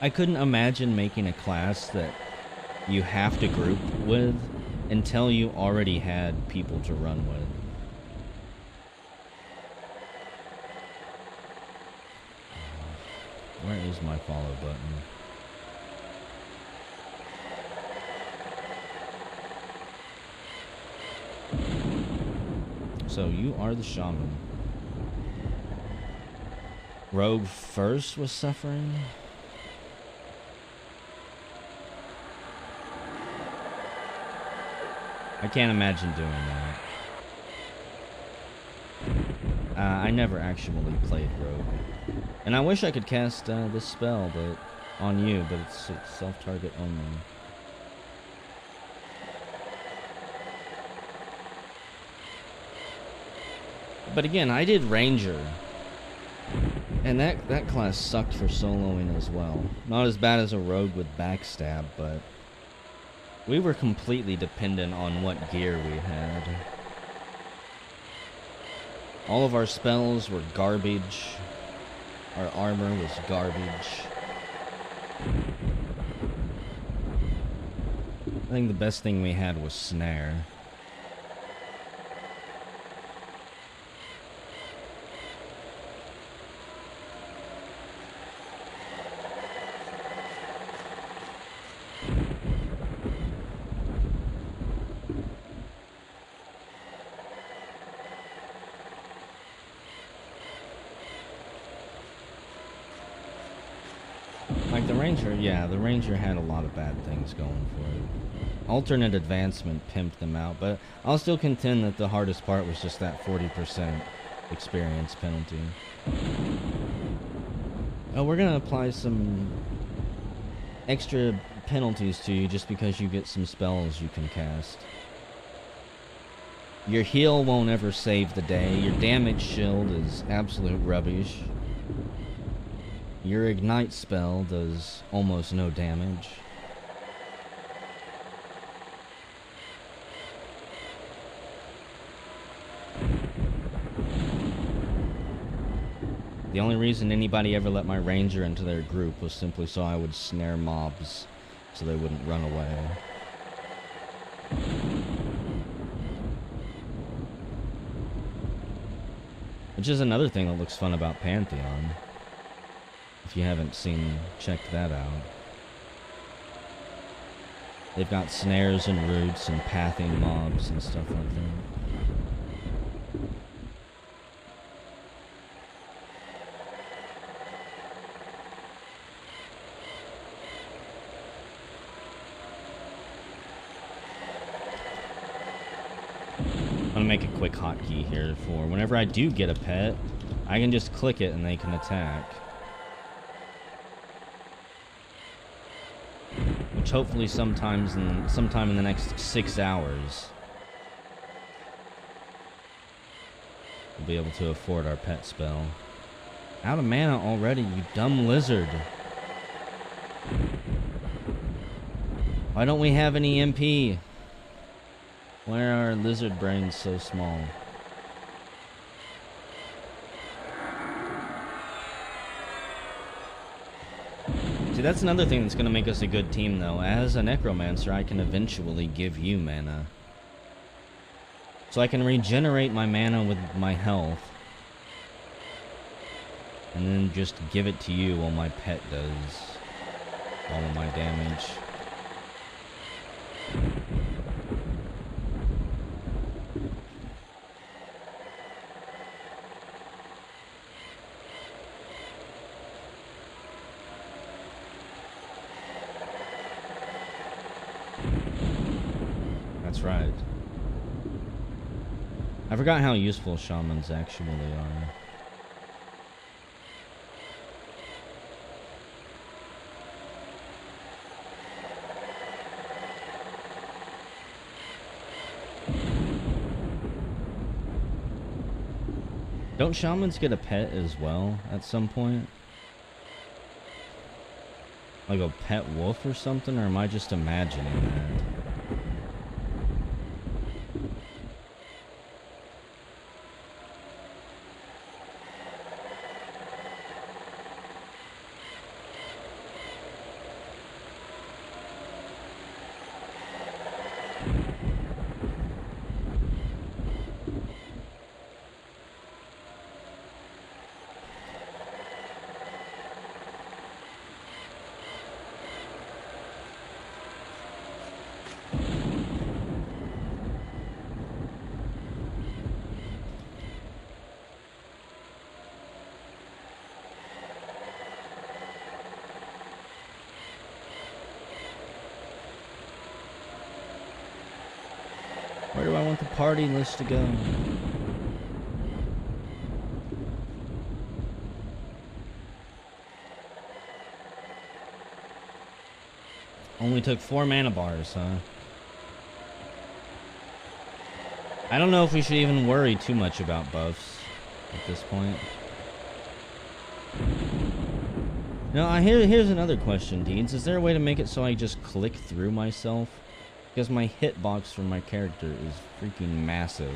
I couldn't imagine making a class that you have to group with until you already had people to run with. Where is my follow button? So you are the shaman. Rogue first was suffering? I can't imagine doing that. I never actually played Rogue. And I wish I could cast this spell on you, but it's self-target only. But again, I did Ranger. And that class sucked for soloing as well. Not as bad as a Rogue with Backstab, but we were completely dependent on what gear we had. All of our spells were garbage. Our armor was garbage. I think the best thing we had was Snare. Like the Ranger, yeah, the Ranger had a lot of bad things going for it. Alternate advancement pimped them out, but I'll still contend that the hardest part was just that 40% experience penalty. Oh, we're gonna apply some extra penalties to you just because you get some spells you can cast. Your heal won't ever save the day. Your damage shield is absolute rubbish. Your ignite spell does almost no damage. The only reason anybody ever let my ranger into their group was simply so I would snare mobs so they wouldn't run away. Which is another thing that looks fun about Pantheon. If you haven't checked that out. They've got snares and roots and pathing mobs and stuff like that. I'm gonna make a quick hotkey here for whenever I do get a pet, I can just click it and they can attack. Which hopefully sometime in the next 6 hours we'll be able to afford our pet spell. Out of mana already, you dumb lizard. Why don't we have any MP? Why are our lizard brains so small? See, that's another thing that's going to make us a good team, though. As a necromancer, I can eventually give you mana. So I can regenerate my mana with my health. And then just give it to you while my pet does all of my damage. That's right. I forgot how useful shamans actually are. Don't shamans get a pet as well at some point? Like a pet wolf or something? Or am I just imagining that? Where do I want the party list to go? Only took 4 mana bars, huh? I don't know if we should even worry too much about buffs at this point. No, here's another question, Deeds. Is there a way to make it so I just click through myself? Because my hitbox for my character is freaking massive.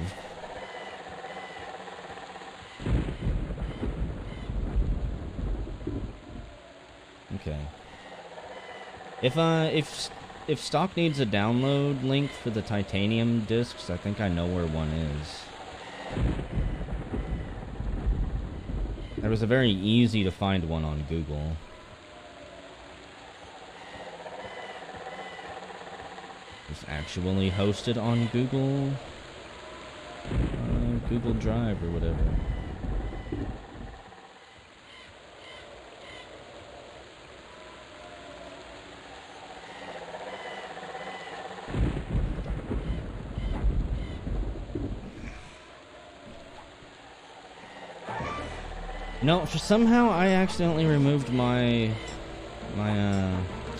Okay. If stock needs a download link for the titanium discs, I think I know where one is. There was a very easy to find one on Google. It's actually hosted on Google Google Drive or whatever. No, for somehow I accidentally removed my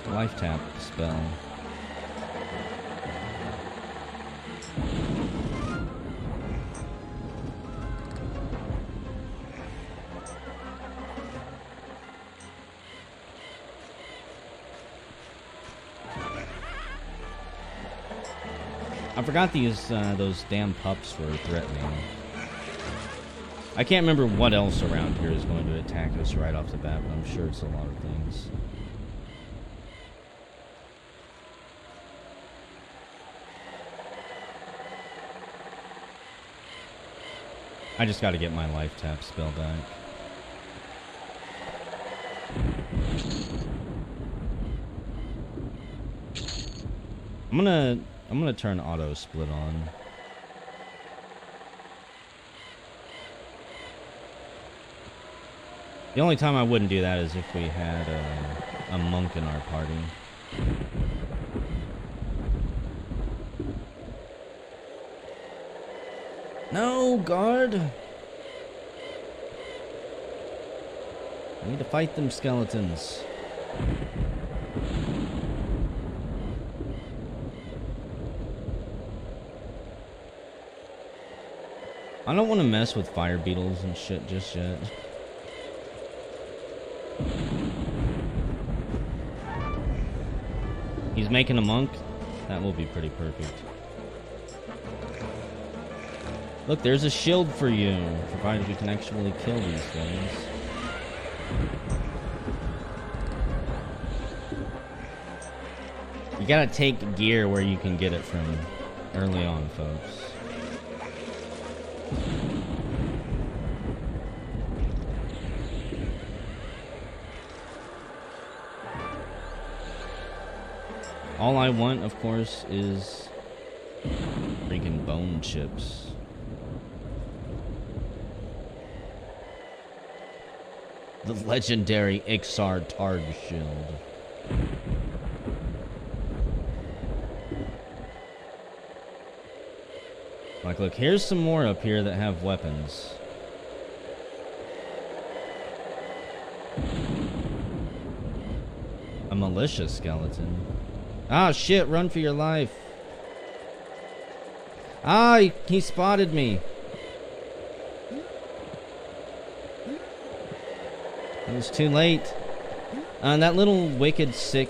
life tap spell. I forgot those damn pups were threatening. I can't remember what else around here is going to attack us right off the bat, but I'm sure it's a lot of things. I just gotta get my life tap spell back. I'm gonna turn auto split on. The only time I wouldn't do that is if we had a monk in our party. No, guard! I need to fight them skeletons. I don't want to mess with fire beetles and shit just yet. He's making a monk? That will be pretty perfect. Look, there's a shield for you, provided you can actually kill these things. You gotta take gear where you can get it from early on, folks. All I want, of course, is freaking bone chips. The legendary Iksar Tard Shield. Like, look, here's some more up here that have weapons. A militia skeleton. Ah, shit, run for your life. Ah, he spotted me. It was too late. That little wicked sick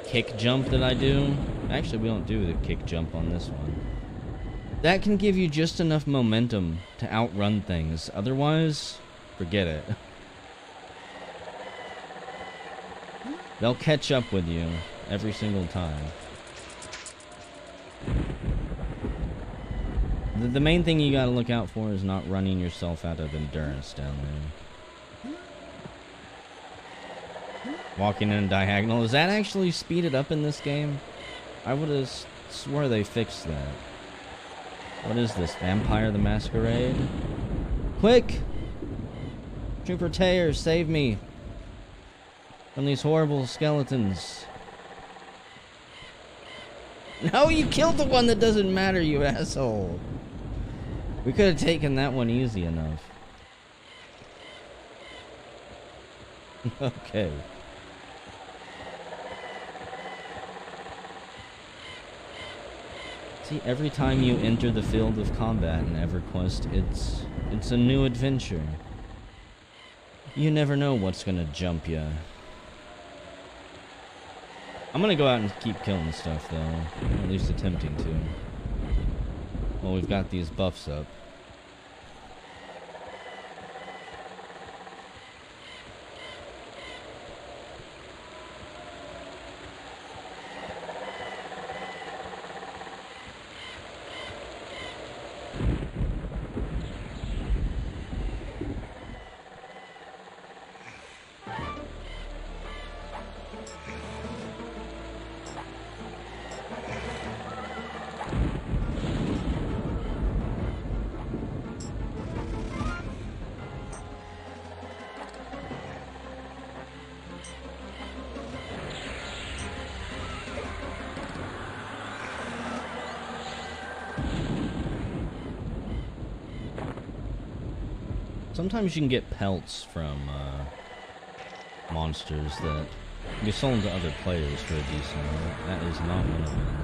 kick jump that I do. Actually, we don't do the kick jump on this one. That can give you just enough momentum to outrun things. Otherwise, forget it. They'll catch up with you every single time. The main thing you gotta look out for is not running yourself out of endurance down there. Walking in a diagonal. Is that actually speeded up in this game? I would have swore they fixed that. What is this? Vampire the Masquerade? Quick! Trooper Taylor, save me from these horrible skeletons. No, you killed the one that doesn't matter, you asshole. We could have taken that one easy enough. Okay. See, every time you enter the field of combat in EverQuest, it's a new adventure. You never know what's gonna jump you. I'm gonna go out and keep killing stuff, though. At least attempting to. Well, we've got these buffs up. Sometimes you can get pelts from monsters that can be sold to other players for a decent amount. That is not one of them.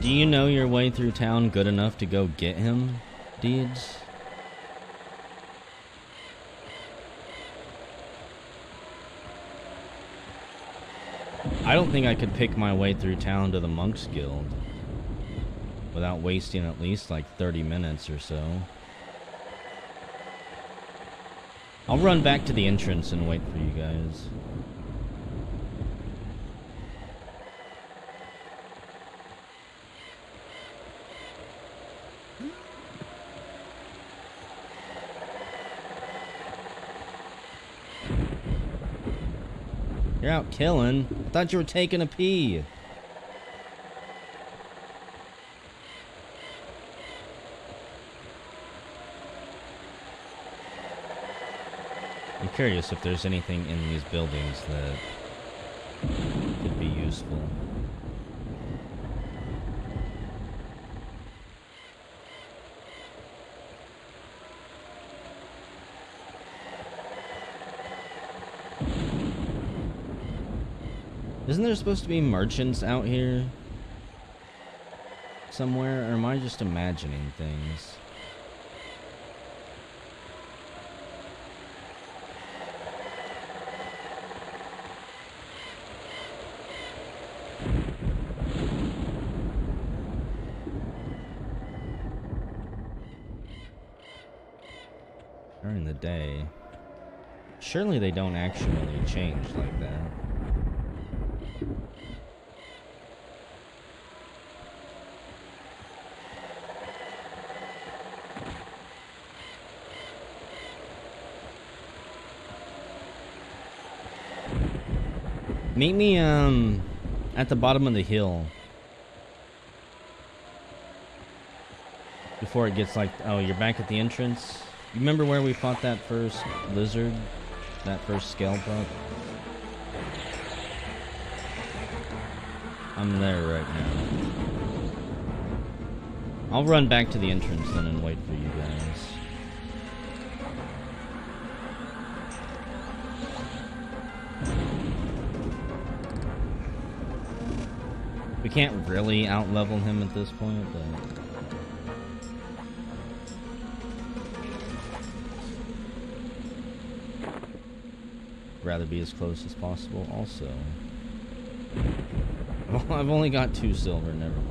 Do you know your way through town good enough to go get him, Deeds? I don't think I could pick my way through town to the Monks Guild without wasting at least like 30 minutes or so. I'll run back to the entrance and wait for you guys. You're out killing. I thought you were taking a pee. I'm curious if there's anything in these buildings that could be useful. Isn't there supposed to be merchants out here somewhere, or am I just imagining things? During the day. Surely they don't actually change like that. Meet me, at the bottom of the hill. Before it gets like, oh, you're back at the entrance? You remember where we fought that first lizard? That first scale pup? I'm there right now. I'll run back to the entrance then and wait for you guys. We can't really out-level him at this point, but... rather be as close as possible also. I've only got 2 silver, never mind.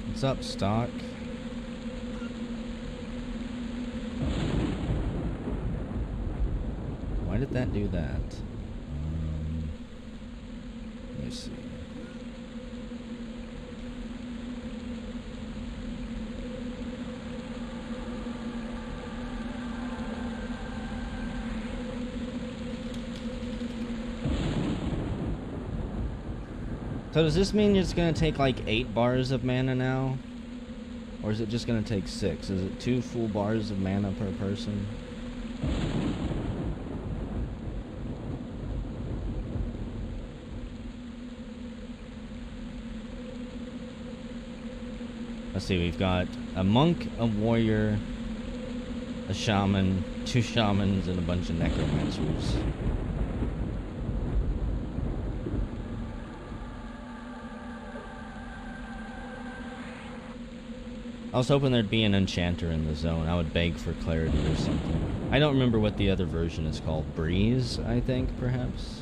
What's up, stock? Why did that do that? Let me see. So does this mean it's going to take like 8 bars of mana now? Or is it just going to take 6? Is it 2 full bars of mana per person? Let's see, we've got a monk, a warrior, a shaman, 2 shamans, and a bunch of necromancers. I was hoping there'd be an enchanter in the zone. I would beg for clarity or something. I don't remember what the other version is called. Breeze, I think, perhaps?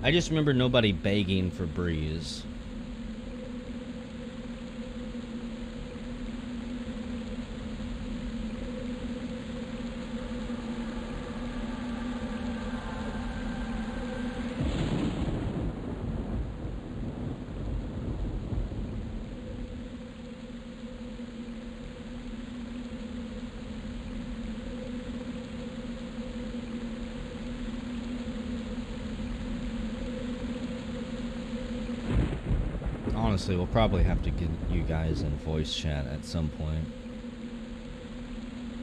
I just remember nobody begging for Breeze. Honestly, we'll probably have to get you guys in voice chat at some point.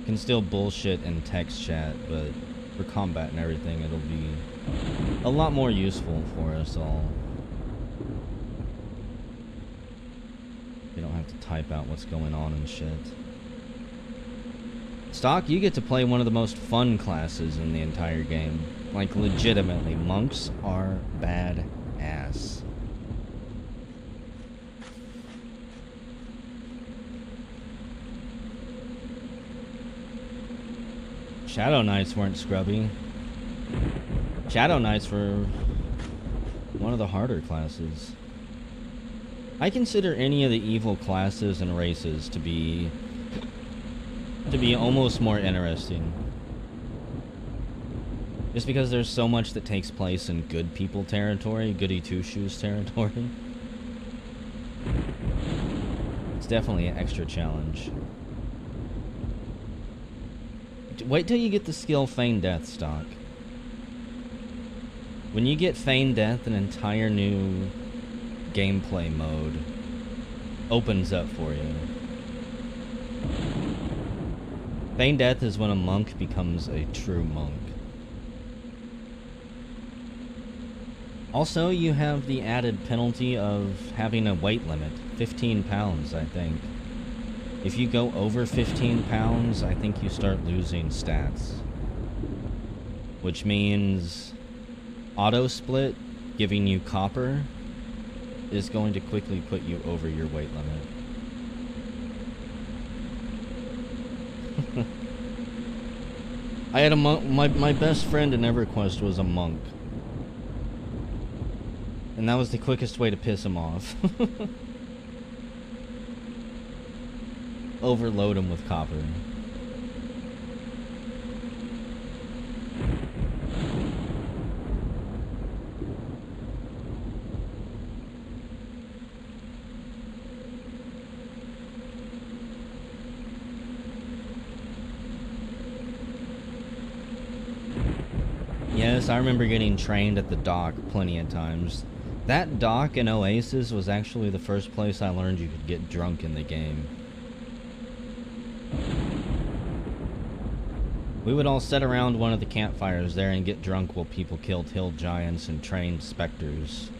Can still bullshit in text chat, but for combat and everything, it'll be a lot more useful for us all. You don't have to type out what's going on and shit. Stock, you get to play one of the most fun classes in the entire game. Like, legitimately, monks are badass. Shadow Knights weren't scrubby. Shadow Knights were one of the harder classes. I consider any of the evil classes and races to be almost more interesting. Just because there's so much that takes place in good people territory, goody two-shoes territory. It's definitely an extra challenge. Wait till you get the skill Feign Death, Stock. When you get Feign Death, an entire new gameplay mode opens up for you. Feign Death is when a monk becomes a true monk. Also, you have the added penalty of having a weight limit. 15 pounds, I think. If you go over 15 pounds, I think you start losing stats. Which means auto split, giving you copper, is going to quickly put you over your weight limit. I had a monk, my best friend in EverQuest was a monk. And that was the quickest way to piss him off. Overload him with copper. Yes, I remember getting trained at the dock plenty of times. That dock in Oasis was actually the first place I learned you could get drunk in the game. We would all sit around one of the campfires there and get drunk while people killed hill giants and trained specters.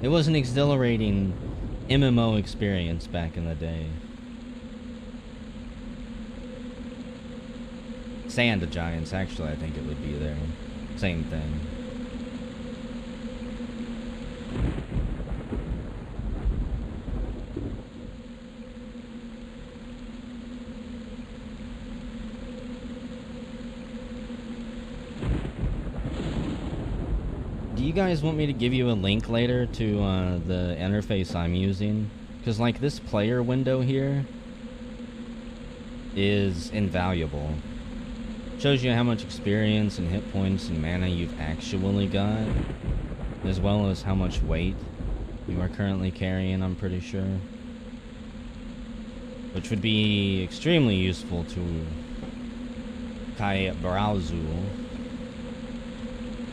It was an exhilarating MMO experience back in the day. Sand giants, actually, I think it would be there. Same thing. Do you guys want me to give you a link later to the interface I'm using? Because, like, this player window here is invaluable. Shows you how much experience and hit points and mana you've actually got, as well as how much weight you are currently carrying, I'm pretty sure. Which would be extremely useful to Kai Brauzul,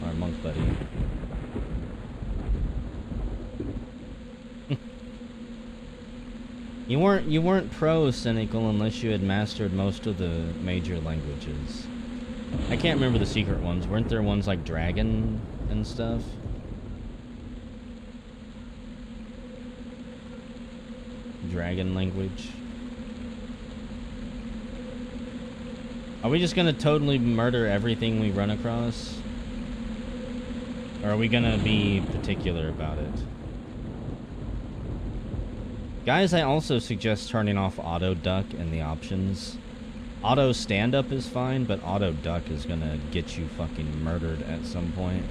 our monk buddy. You weren't pro cynical unless you had mastered most of the major languages. I can't remember the secret ones. Weren't there ones like dragon and stuff? Dragon language. Are we just gonna totally murder everything we run across? Or are we gonna be particular about it? Guys, I also suggest turning off auto duck in the options. Auto stand up is fine, but auto duck is gonna get you fucking murdered at some point.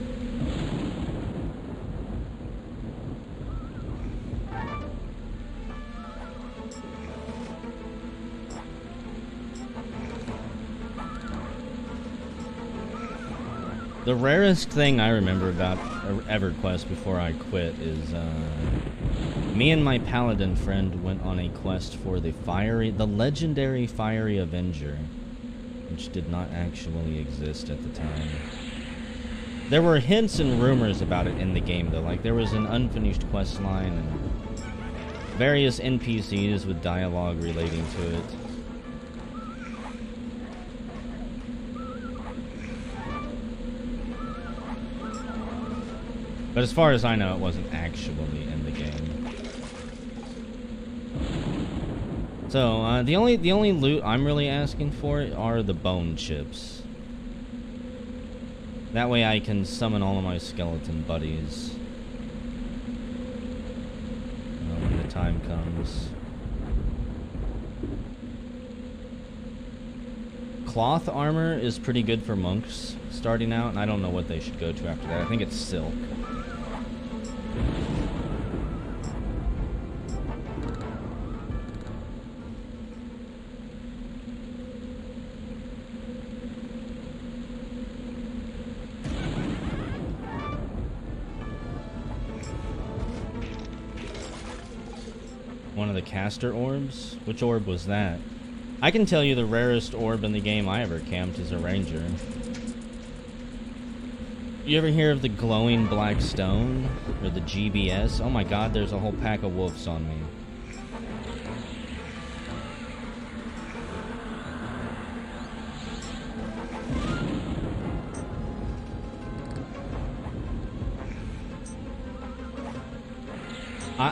The rarest thing I remember about EverQuest before I quit is me and my paladin friend went on a quest for the legendary Fiery Avenger, which did not actually exist at the time. There were hints and rumors about it in the game though, like there was an unfinished quest line and various NPCs with dialogue relating to it. But as far as I know, it wasn't actually in the game. So, the only loot I'm really asking for are the bone chips. That way I can summon all of my skeleton buddies when the time comes. Cloth armor is pretty good for monks starting out, and I don't know what they should go to after that. I think it's silk. One of the caster orbs? Which orb was that? I can tell you the rarest orb in the game I ever camped is a ranger. You ever hear of the glowing black stone? Or the GBS? Oh my god, there's a whole pack of wolves on me.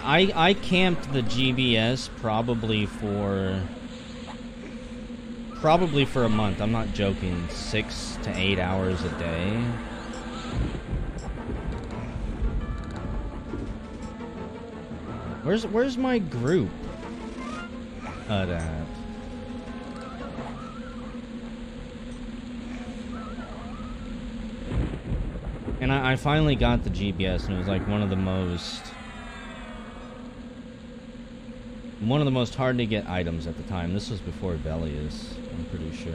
I camped the GBS probably for a month. I'm not joking. 6 to 8 hours a day. Where's my group at? And I finally got the GBS, and it was like one of the most hard to get items at the time. This was before Velius, I'm pretty sure.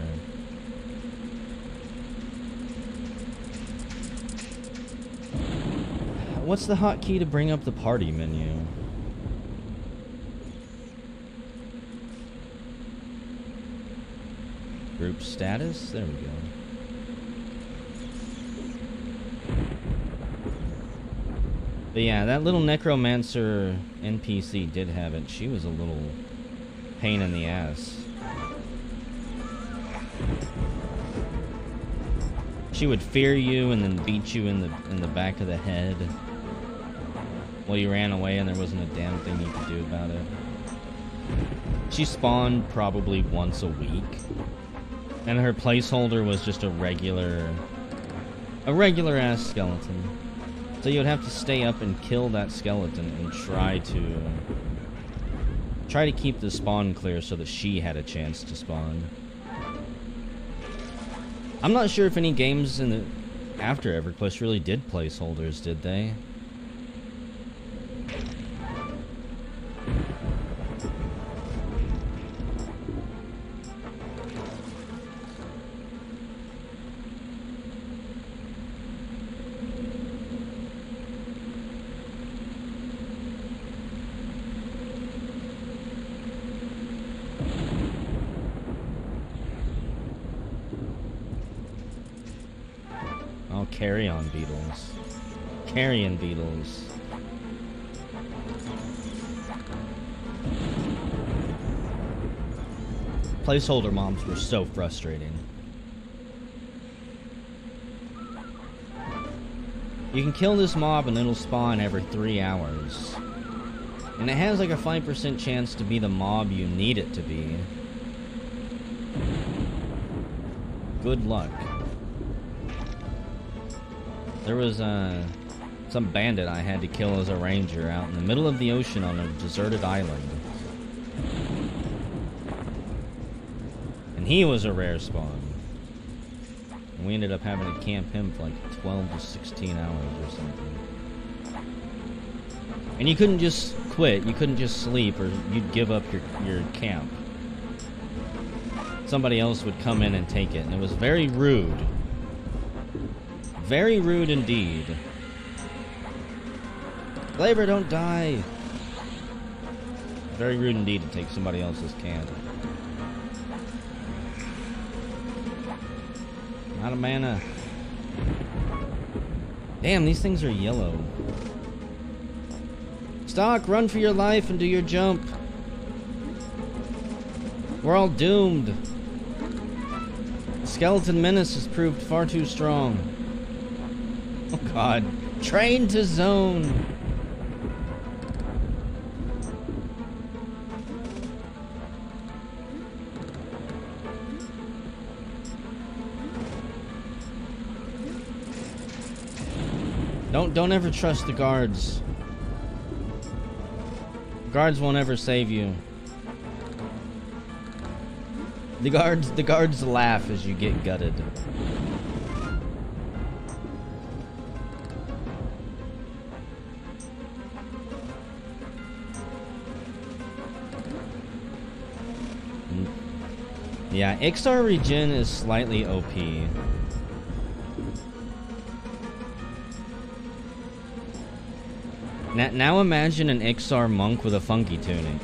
What's the hotkey to bring up the party menu? Group status? There we go. But yeah, that little necromancer NPC did have it. She was a little pain in the ass. She would fear you and then beat you in the back of the head while you ran away and there wasn't a damn thing you could do about it. She spawned probably once a week. And her placeholder was just a regular ass skeleton. So you would have to stay up and kill that skeleton and try to keep the spawn clear so that she had a chance to spawn. I'm not sure if any games in the after EverQuest really did placeholders, did they? Carrion beetles. Carrion beetles. Placeholder mobs were so frustrating. You can kill this mob and it'll spawn every 3 hours. And it has like a 5% chance to be the mob you need it to be. Good luck. There was some bandit I had to kill as a ranger out in the middle of the ocean on a deserted island. And he was a rare spawn. And we ended up having to camp him for like 12 to 16 hours or something. And you couldn't just quit, you couldn't just sleep, or you'd give up your camp. Somebody else would come in and take it, and it was very rude. Very rude indeed. Flavor, don't die! Very rude indeed to take somebody else's camp. Out of mana. Damn, these things are yellow. Stock, run for your life and do your jump. We're all doomed. Skeleton Menace has proved far too strong. Oh god. Train to zone. Don't ever trust the guards. Guards won't ever save you. The guards laugh as you get gutted. Yeah, Iksar regen is slightly OP. Now imagine an Iksar monk with a funky tunic.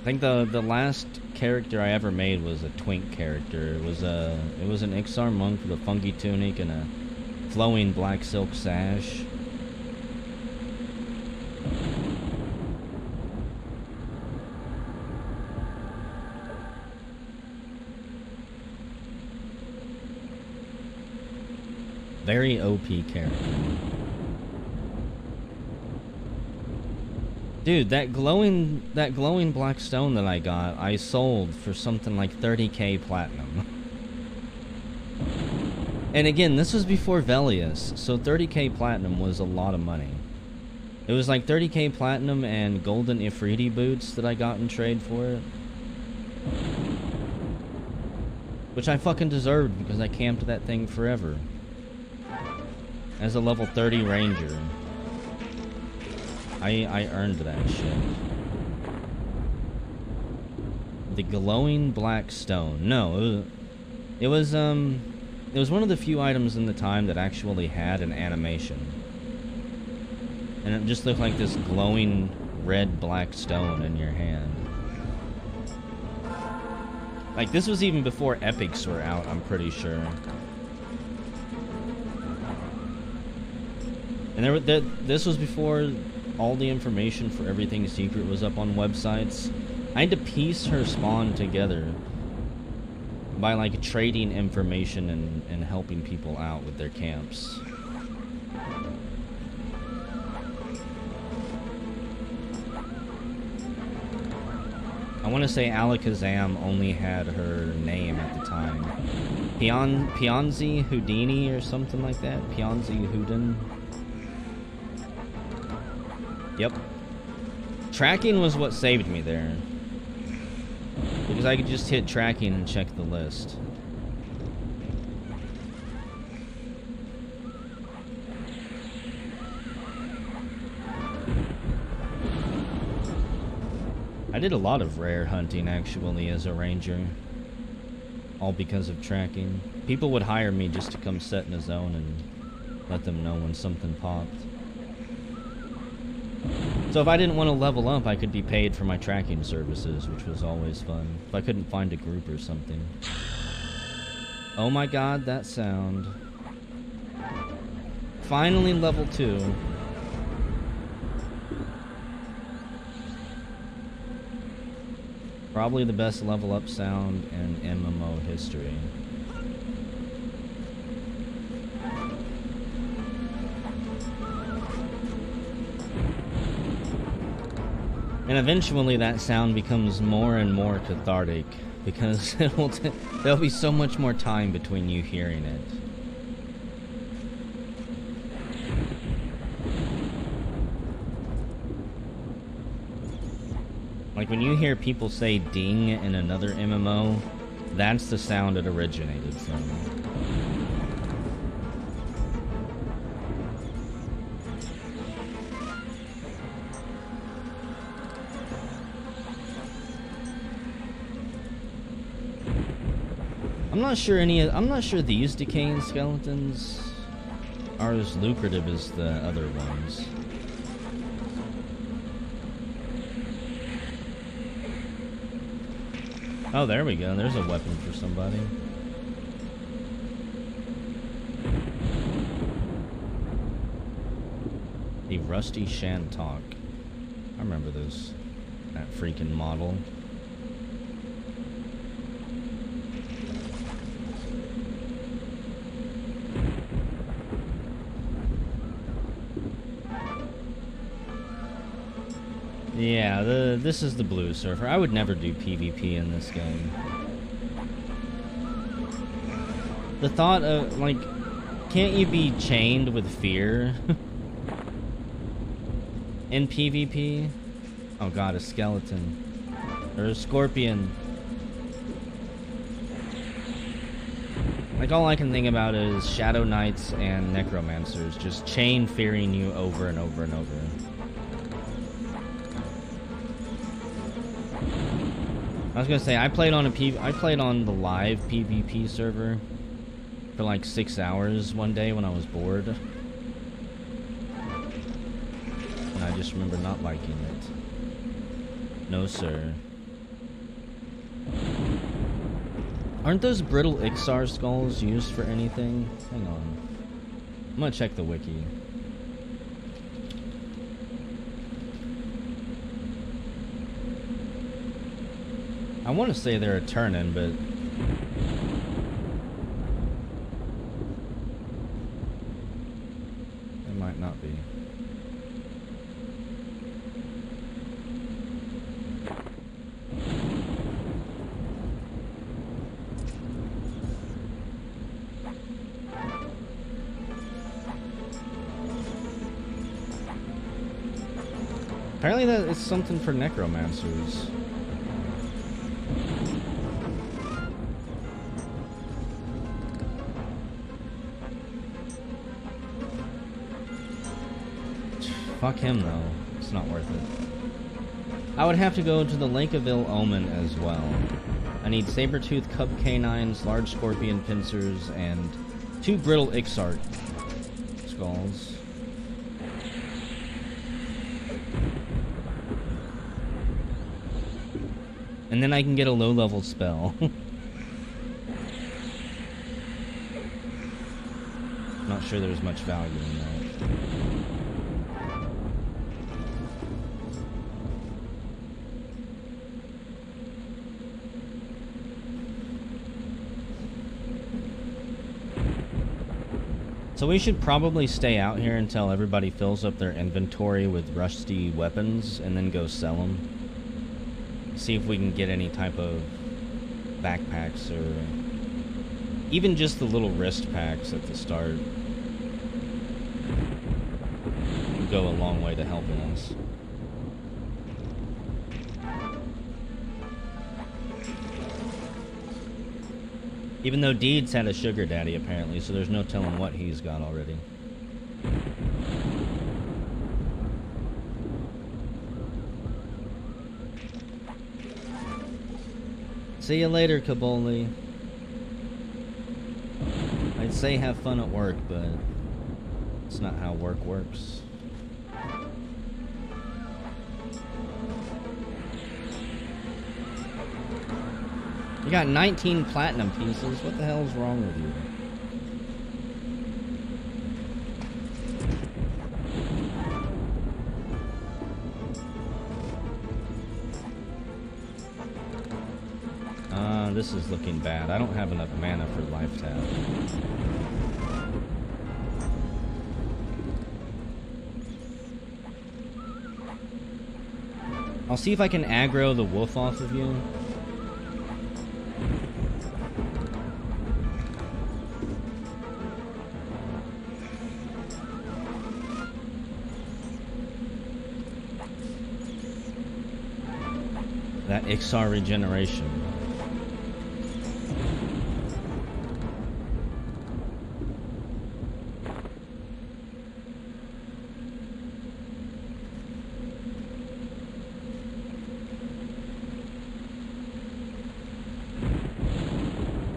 I think the last character I ever made was a twink character. It was an Iksar monk with a funky tunic and a flowing black silk sash. Very OP character. Dude, that glowing black stone that I got, I sold for something like 30k platinum. And again, this was before Velius, so 30k platinum was a lot of money. It was like 30k platinum and golden Ifriti boots that I got in trade for it. Which I fucking deserved because I camped that thing forever. As a level 30 ranger. I earned that shit. The glowing black stone. No, it was one of the few items in the time that actually had an animation. And it just looked like this glowing red black stone in your hand. Like, this was even before epics were out, I'm pretty sure. And this was before all the information for everything secret was up on websites. I had to piece her spawn together by like trading information and helping people out with their camps. I want to say Alakazam only had her name at the time. Pianzi Houdini or something like that. Pianzi Houdin. Yep. Tracking was what saved me there. Because I could just hit tracking and check the list. I did a lot of rare hunting actually as a ranger. All because of tracking. People would hire me just to come set in a zone and let them know when something popped. So if I didn't want to level up, I could be paid for my tracking services, which was always fun. If I couldn't find a group or something. Oh my god, that sound. Finally level 2. Probably the best level up sound in MMO history. And eventually that sound becomes more and more cathartic because there'll be so much more time between you hearing it. Like when you hear people say ding in another MMO, that's the sound it originated from. I'm not sure these decaying skeletons are as lucrative as the other ones. Oh, there we go. There's a weapon for somebody. The Rusty Shantok. I remember those. That freaking model. Yeah, this is the blue surfer. I would never do PvP in this game. The thought of, like, can't you be chained with fear in PvP? Oh god, a skeleton. Or a scorpion. Like, all I can think about is Shadow Knights and necromancers just chain fearing you over and over and over. I was gonna say, I played on the live PvP server for like 6 hours one day when I was bored. And I just remember not liking it. No, sir. Aren't those brittle Iksar skulls used for anything? Hang on. I'm gonna check the wiki. I want to say they're a turn-in, but they might not be. Apparently that is something for necromancers. Fuck him, though. It's not worth it. I would have to go to the Lake of Ill Omen as well. I need saber-tooth cub canines, large scorpion pincers, and 2 brittle Iksar skulls. And then I can get a low-level spell. Not sure there's much value in that. So we should probably stay out here until everybody fills up their inventory with rusty weapons and then go sell them. See if we can get any type of backpacks or even just the little wrist packs at the start. Would go a long way to helping us. Even though Deeds had a sugar daddy, apparently, so there's no telling what he's got already. See you later, Kaboli. I'd say have fun at work, but it's not how work works. You got 19 platinum pieces. What the hell's wrong with you? this is looking bad. I don't have enough mana for life tap. I'll see if I can aggro the wolf off of you. That Iksar regeneration.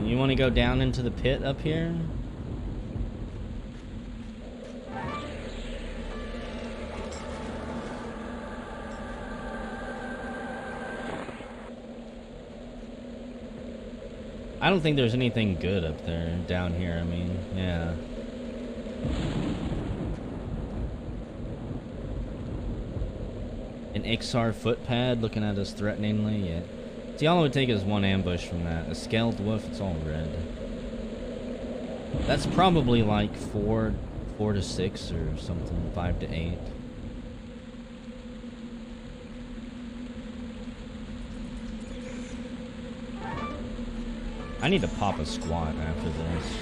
You want to go down into the pit up here? I don't think there's anything good up there, down here, I mean, yeah. An Iksar footpad looking at us threateningly, yeah. See, all it would take is one ambush from that. A scaled wolf, it's all red. That's probably like 4 to 6 or something, 5 to 8. I need to pop a squat after this.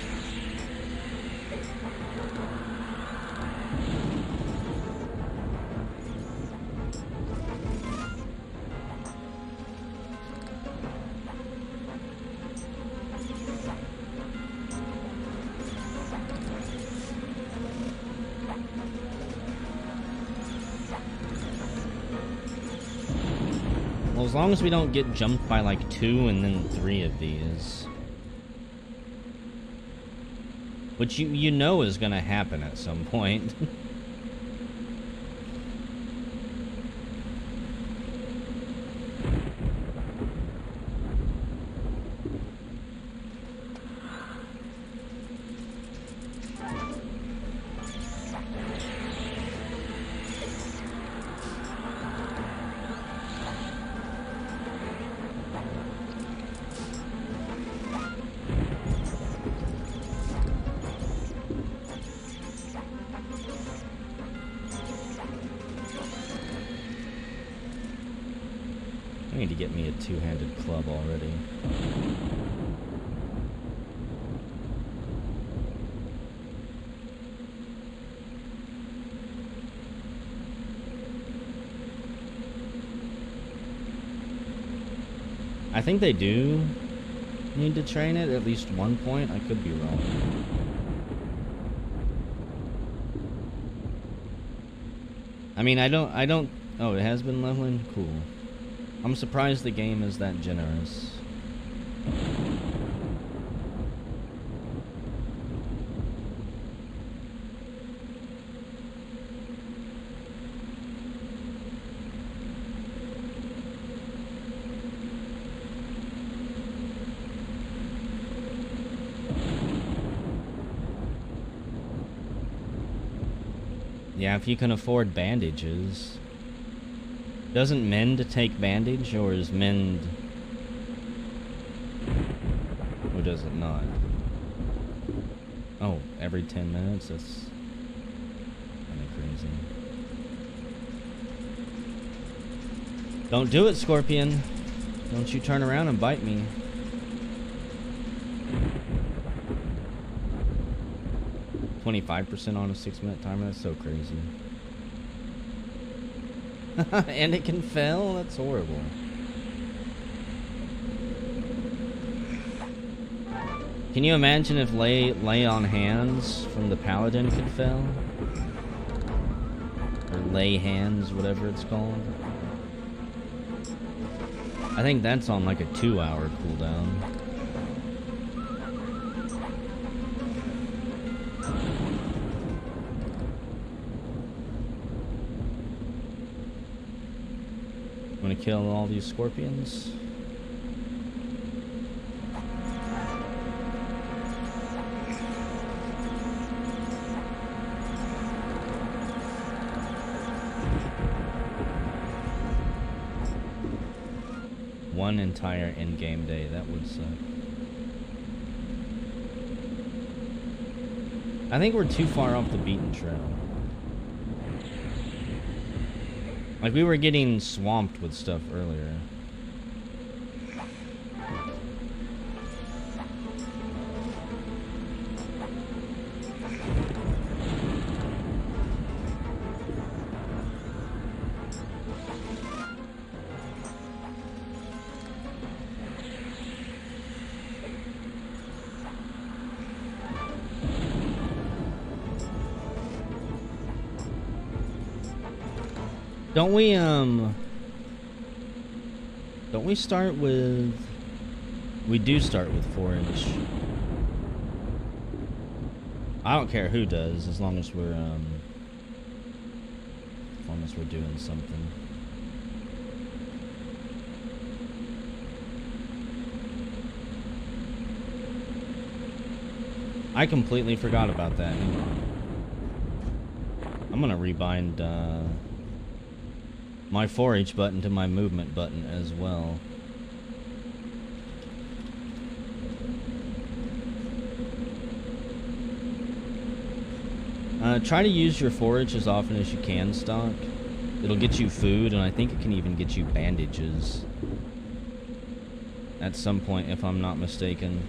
Well, as long as we don't get jumped by like 2 and then 3 of these. Which you know is gonna happen at some point. I need to get me a two-handed club already. I think they do need to train it at least one point. I could be wrong. I mean, I don't... Oh, it has been leveling? Cool. I'm surprised the game is that generous. Yeah, if you can afford bandages. Doesn't mend take bandage, or is mend... Or does it not? Oh, every 10 minutes? That's kind of crazy. Don't do it, Scorpion. Don't you turn around and bite me. %on a 6-minute timer? That's so crazy. And it can fail? That's horrible. Can you imagine if lay on hands from the paladin could fail? Or lay hands, whatever it's called. I think that's on like a 2-hour cooldown. I'm gonna kill all these scorpions. one entire in-game day. That would suck. I think we're too far off the beaten trail. Like, we were getting swamped with stuff earlier. Don't we start with... We do start with forage. I don't care who does, as long as we're doing something. I completely forgot about that. I'm gonna rebind, my forage button to my movement button as well. Try to use your forage as often as you can, Stock. It'll get you food, and I think it can even get you bandages at some point, if I'm not mistaken.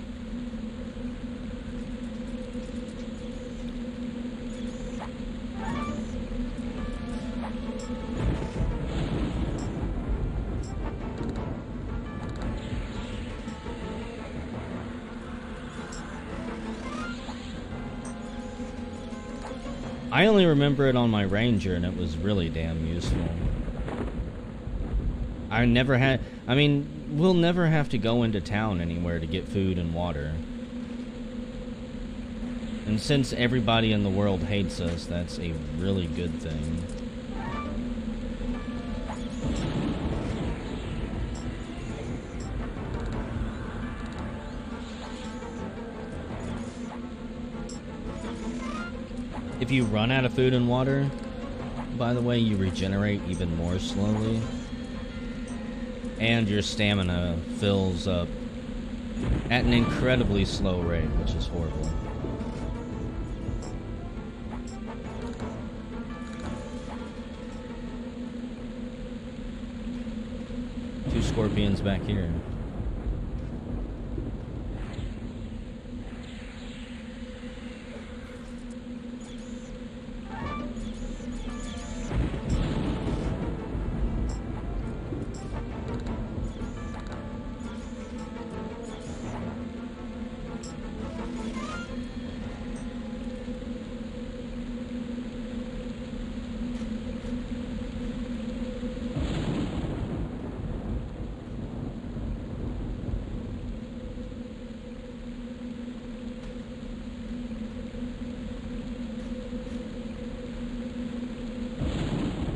I only remember it on my Ranger, and it was really damn useful. I mean, we'll never have to go into town anywhere to get food and water. And since everybody in the world hates us, that's a really good thing. If you run out of food and water, by the way, you regenerate even more slowly. And your stamina fills up at an incredibly slow rate, which is horrible. Two scorpions back here.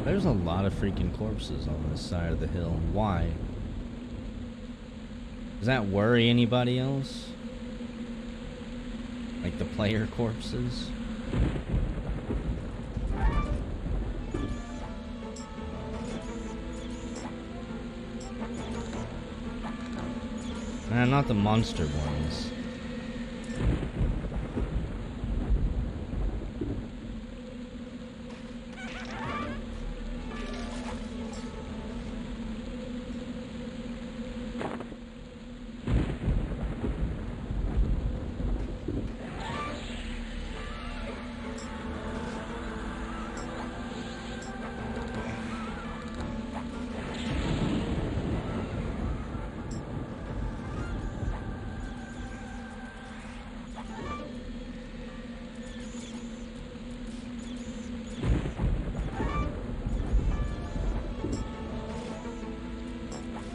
There's a lot of freaking corpses on this side of the hill. Why? Does that worry anybody else? Like the player corpses? Nah, not the monster ones.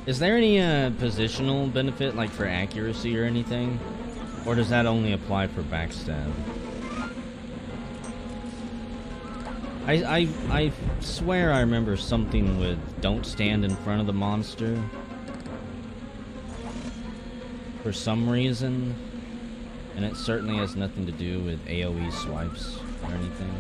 Is there any positional benefit, like for accuracy or anything? Or does that only apply for backstab? I swear I remember something with don't stand in front of the monster for some reason, and it certainly has nothing to do with AoE swipes or anything.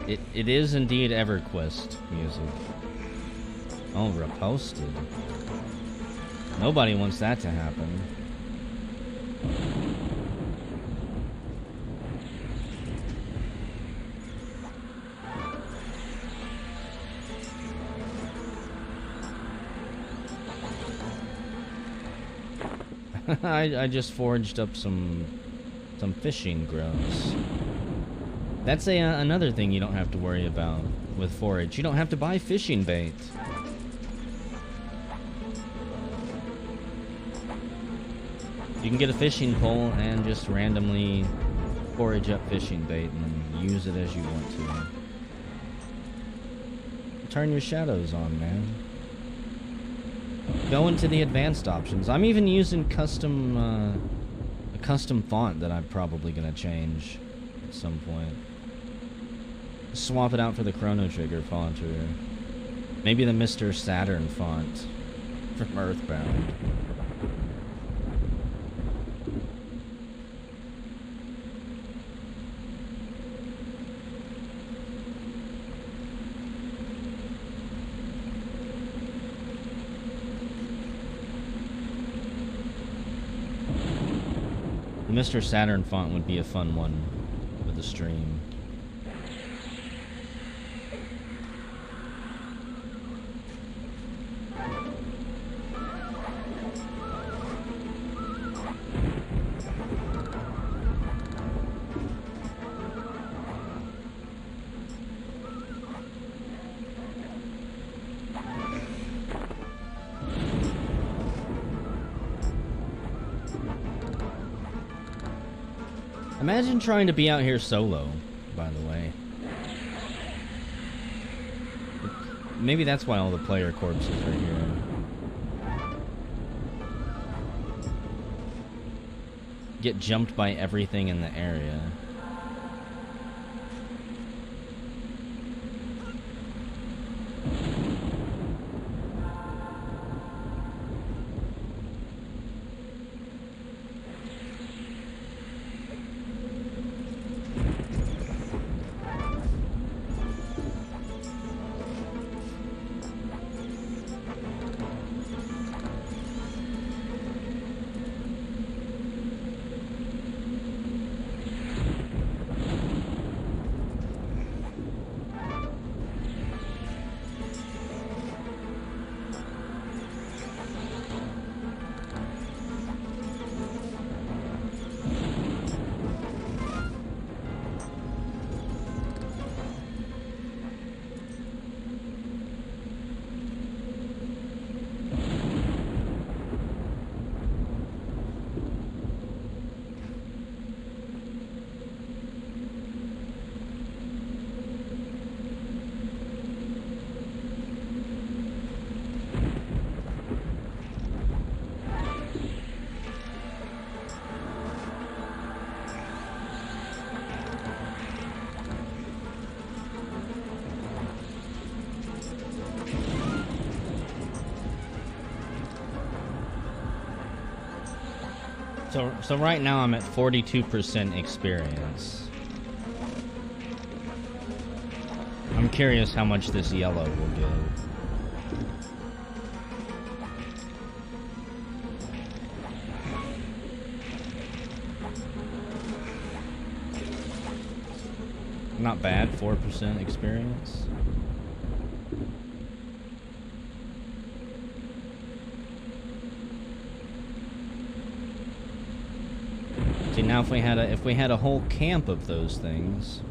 It is indeed EverQuest music. Oh, reposted. Nobody wants that to happen. I just foraged up some fishing grows. That's another thing you don't have to worry about with forage. You don't have to buy fishing bait. You can get a fishing pole and just randomly forage up fishing bait and use it as you want to. Turn your shadows on, man. Go into the advanced options. I'm even using a custom font that I'm probably gonna change at some point. Swap it out for the Chrono Trigger font, or maybe the Mr. Saturn font from Earthbound. The Mr. Saturn font would be a fun one for the stream. Imagine trying to be out here solo, by the way. Maybe that's why all the player corpses are here. Get jumped by everything in the area. So right now I'm at 42% experience. I'm curious how much this yellow will give. Not bad, 4% experience. See, now if we had a whole camp of those things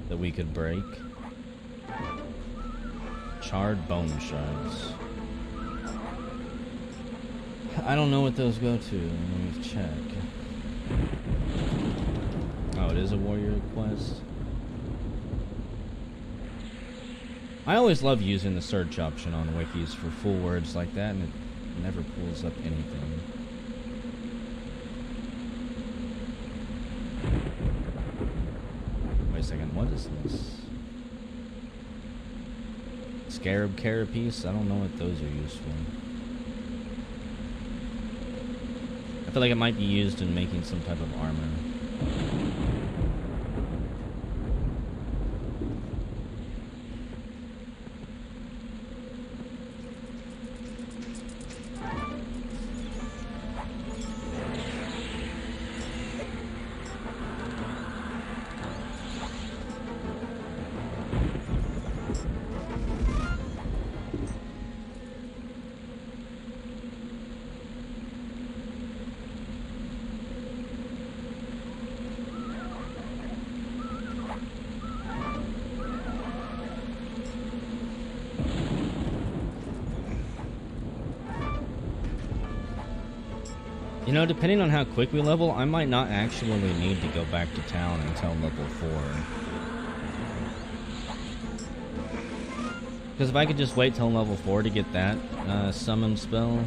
that we could break. Charred bone shards. I don't know what those go to. Let me check. Oh, it is a warrior quest. I always love using the search option on wikis for full words like that, and it never pulls up anything. Wait a second, what is this? Scarab carapace? I don't know what those are used for. I feel like it might be used in making some type of armor. You know, depending on how quick we level, I might not actually need to go back to town until level 4. Because if I could just wait till level 4 to get that summon spell,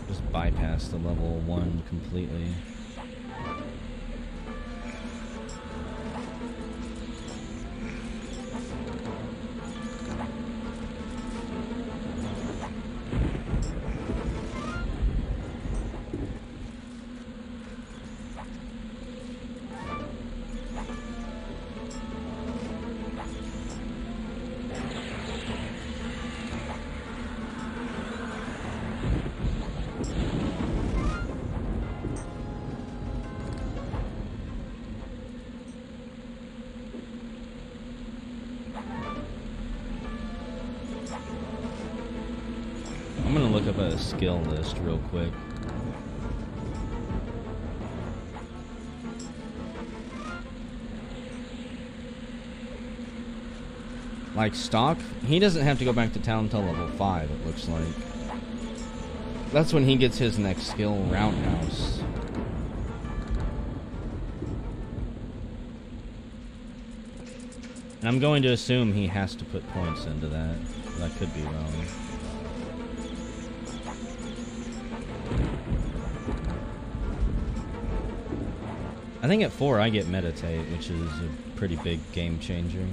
just bypass the level 1 completely. I'm gonna look up a skill list real quick. Like Stock, he doesn't have to go back to town until level 5, it looks like. That's when he gets his next skill, Roundhouse. And I'm going to assume he has to put points into that. But I could be wrong. I think at 4 I get Meditate, which is a pretty big game changer.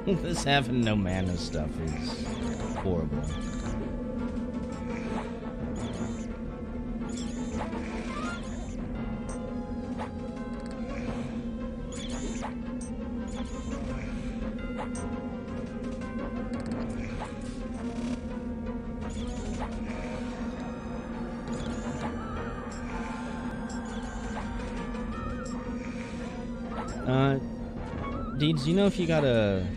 This having no mana stuff is horrible. Deeds, you know if you gotta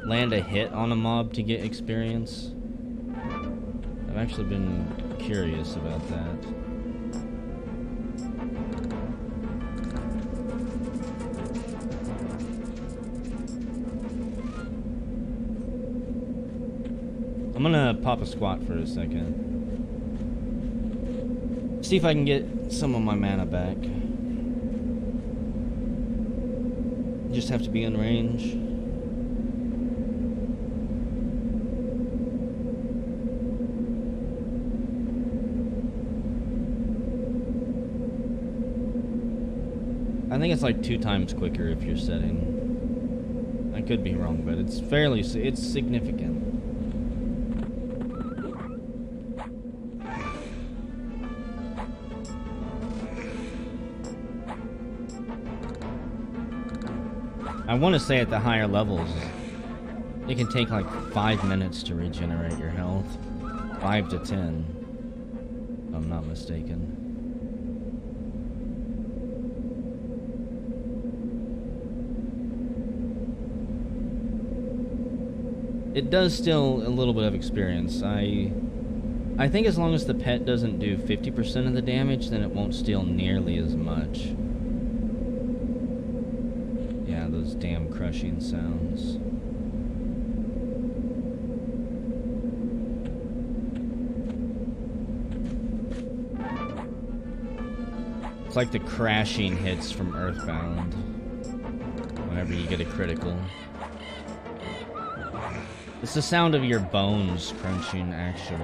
land a hit on a mob to get experience? I've actually been curious about that. I'm gonna pop a squat for a second. See if I can get some of my mana back. Just have to be in range. I think it's like 2 times quicker if you're setting. I could be wrong, but it's it's significant. I want to say at the higher levels, it can take like 5 minutes to regenerate your health. 5 to 10, if I'm not mistaken. It does still a little bit of experience. I think as long as the pet doesn't do 50% of the damage, then it won't steal nearly as much. Yeah, those damn crushing sounds. It's like the crashing hits from Earthbound whenever you get a critical. It's the sound of your bones crunching, actually.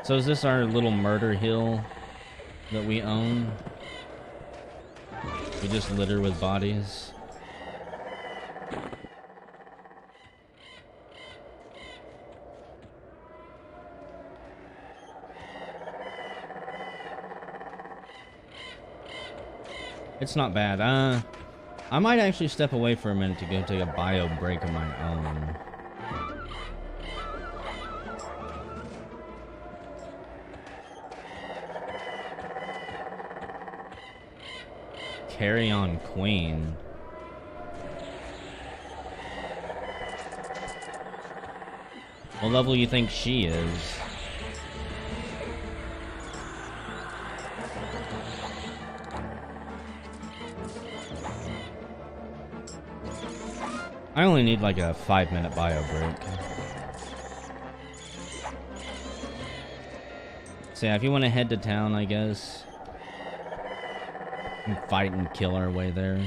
So is this our little murder hill that we own? We just litter with bodies. It's not bad. I might actually step away for a minute to go take a bio break of my own. Carry on Queen. What level you think she is? I only need like a 5-minute bio break. So yeah, if you want to head to town, I guess. And fight and kill our way there.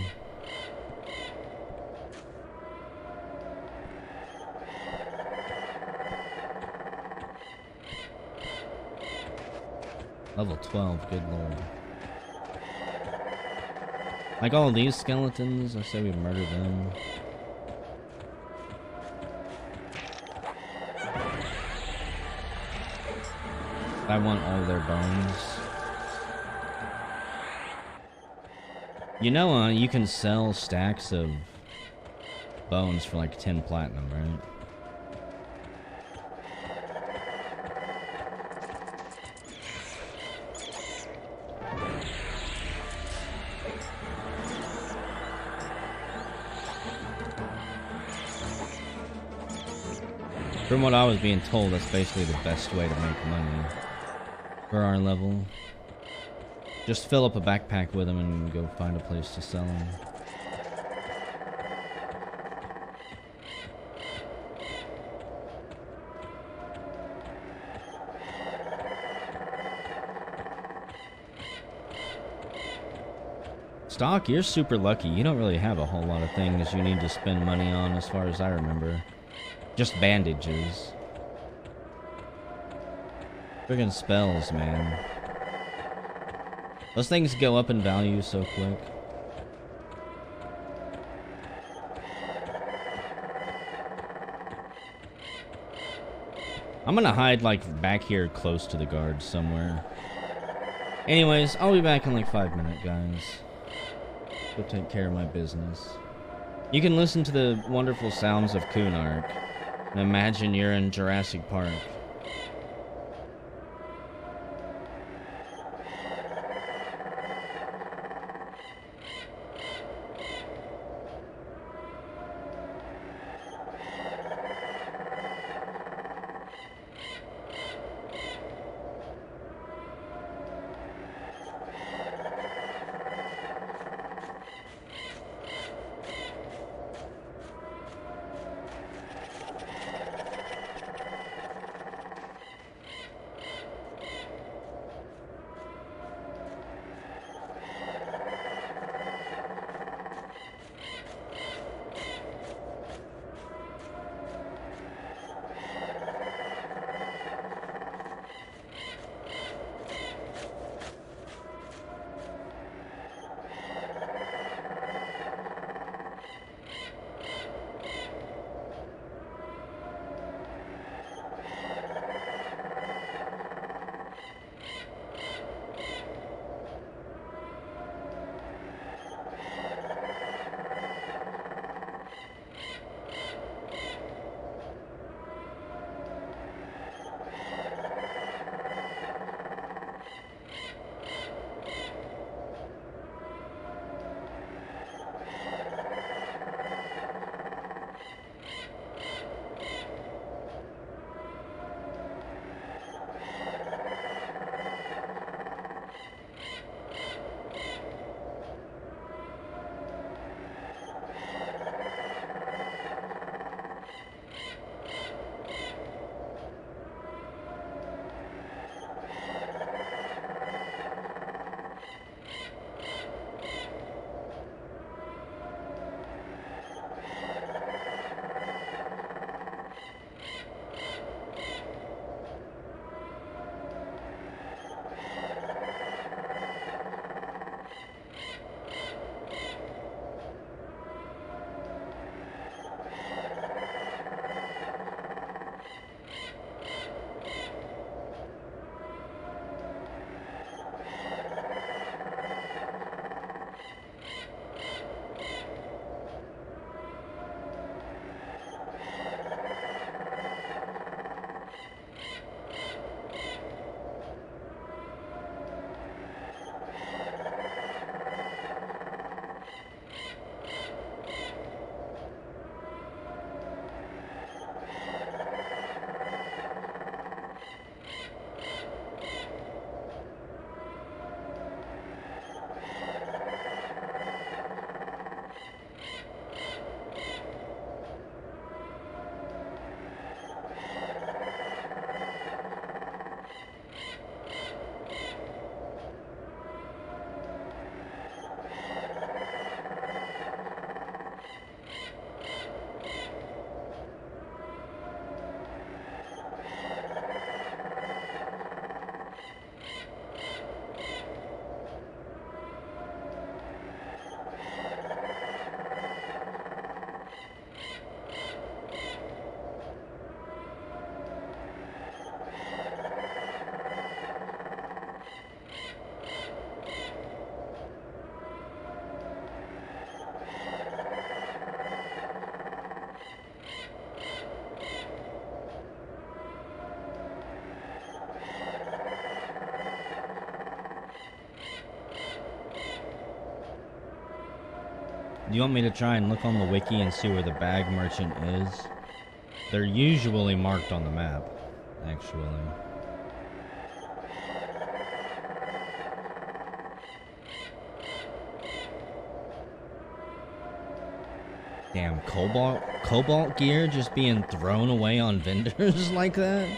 Level 12, good lord. Like all these skeletons, I say we murder them. I want all their bones. You know, you can sell stacks of bones for like 10 platinum, right? From what I was being told, that's basically the best way to make money for our level. Just fill up a backpack with them and go find a place to sell them. Stock, you're super lucky. You don't really have a whole lot of things you need to spend money on as far as I remember. Just bandages. Friggin' spells, man. Those things go up in value so quick. I'm gonna hide, like, back here close to the guards somewhere. Anyways, I'll be back in like 5 minutes, guys. Go take care of my business. You can listen to the wonderful sounds of Kunark and imagine you're in Jurassic Park. Do you want me to try and look on the wiki and see where the bag merchant is? They're usually marked on the map, actually. Damn, cobalt gear just being thrown away on vendors like that?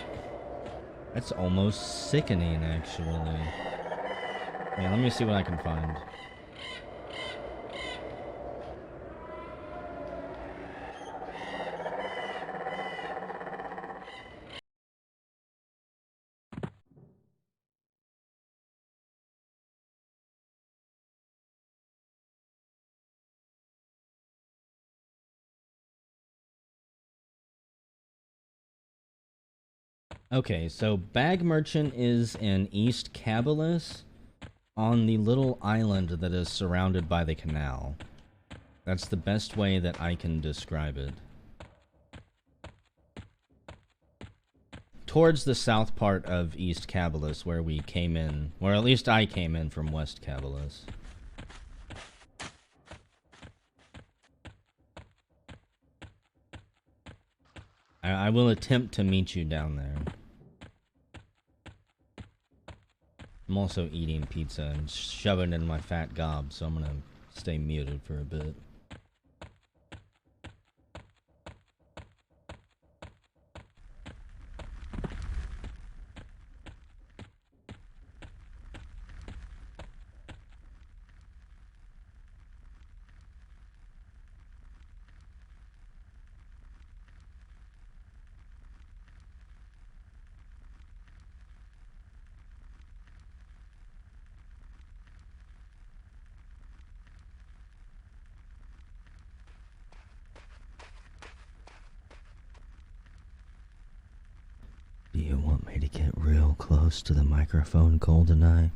That's almost sickening, actually. Yeah, let me see what I can find. Okay, so Bag Merchant is in East Kabalus on the little island that is surrounded by the canal. That's the best way that I can describe it. Towards the south part of East Kabalus, where we came in, or at least I came in from West Kabalus. I will attempt to meet you down there. I'm also eating pizza and shoving it in my fat gob, so I'm gonna stay muted for a bit. Do you want me to get real close to the microphone, GoldenEye?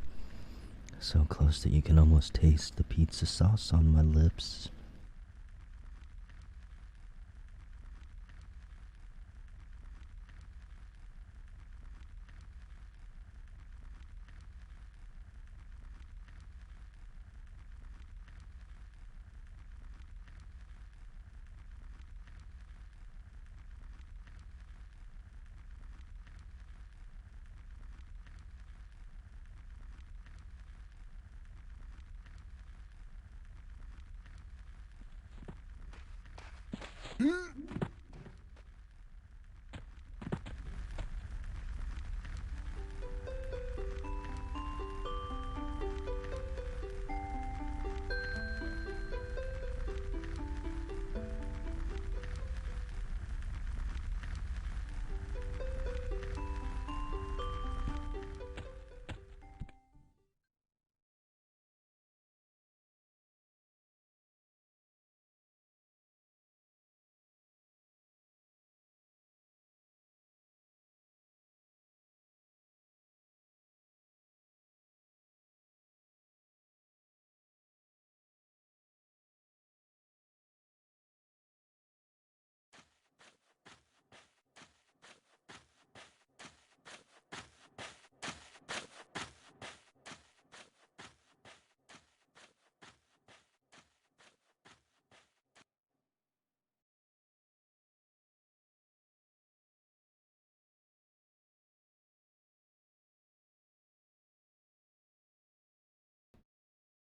So close that you can almost taste the pizza sauce on my lips.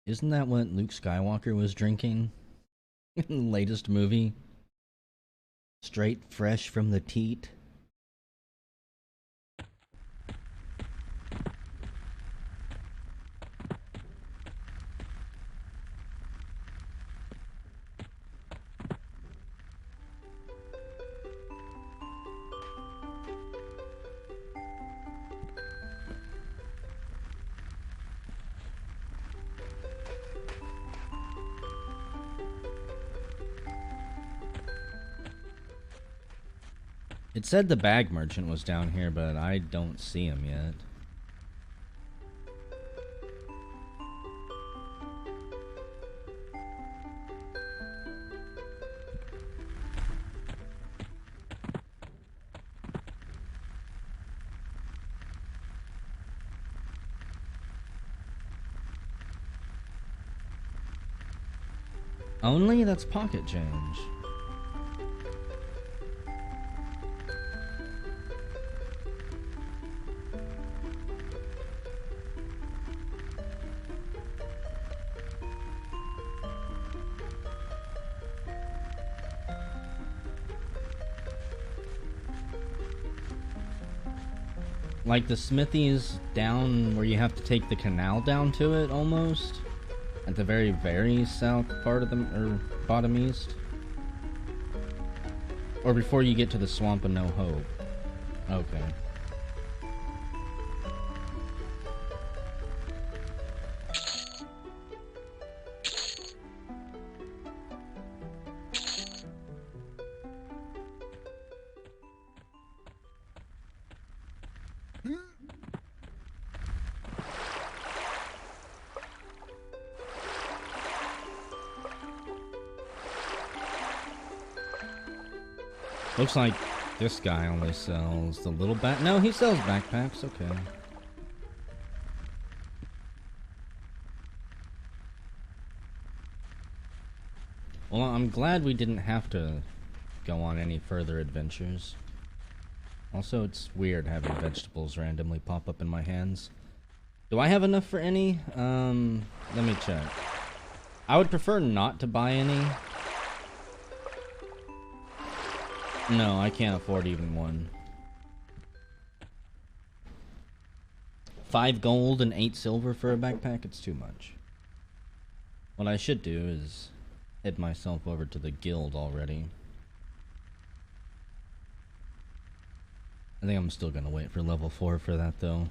Isn't that what Luke Skywalker was drinking in the latest movie? Straight fresh from the teat? It said the bag merchant was down here, but I don't see him yet. Only? That's pocket change. Like the smithy is down where you have to take the canal down to it, almost? At the very, very south part of the, or bottom east? Or before you get to the Swamp of No Hope? Okay. Looks like this guy only sells the little no, he sells backpacks, okay. Well, I'm glad we didn't have to go on any further adventures. Also, it's weird having vegetables randomly pop up in my hands. Do I have enough for any? Let me check. I would prefer not to buy any. No, I can't afford even one. 5 gold and 8 silver for a backpack? It's too much. What I should do is head myself over to the guild already. I think I'm still gonna wait for level 4 for that though.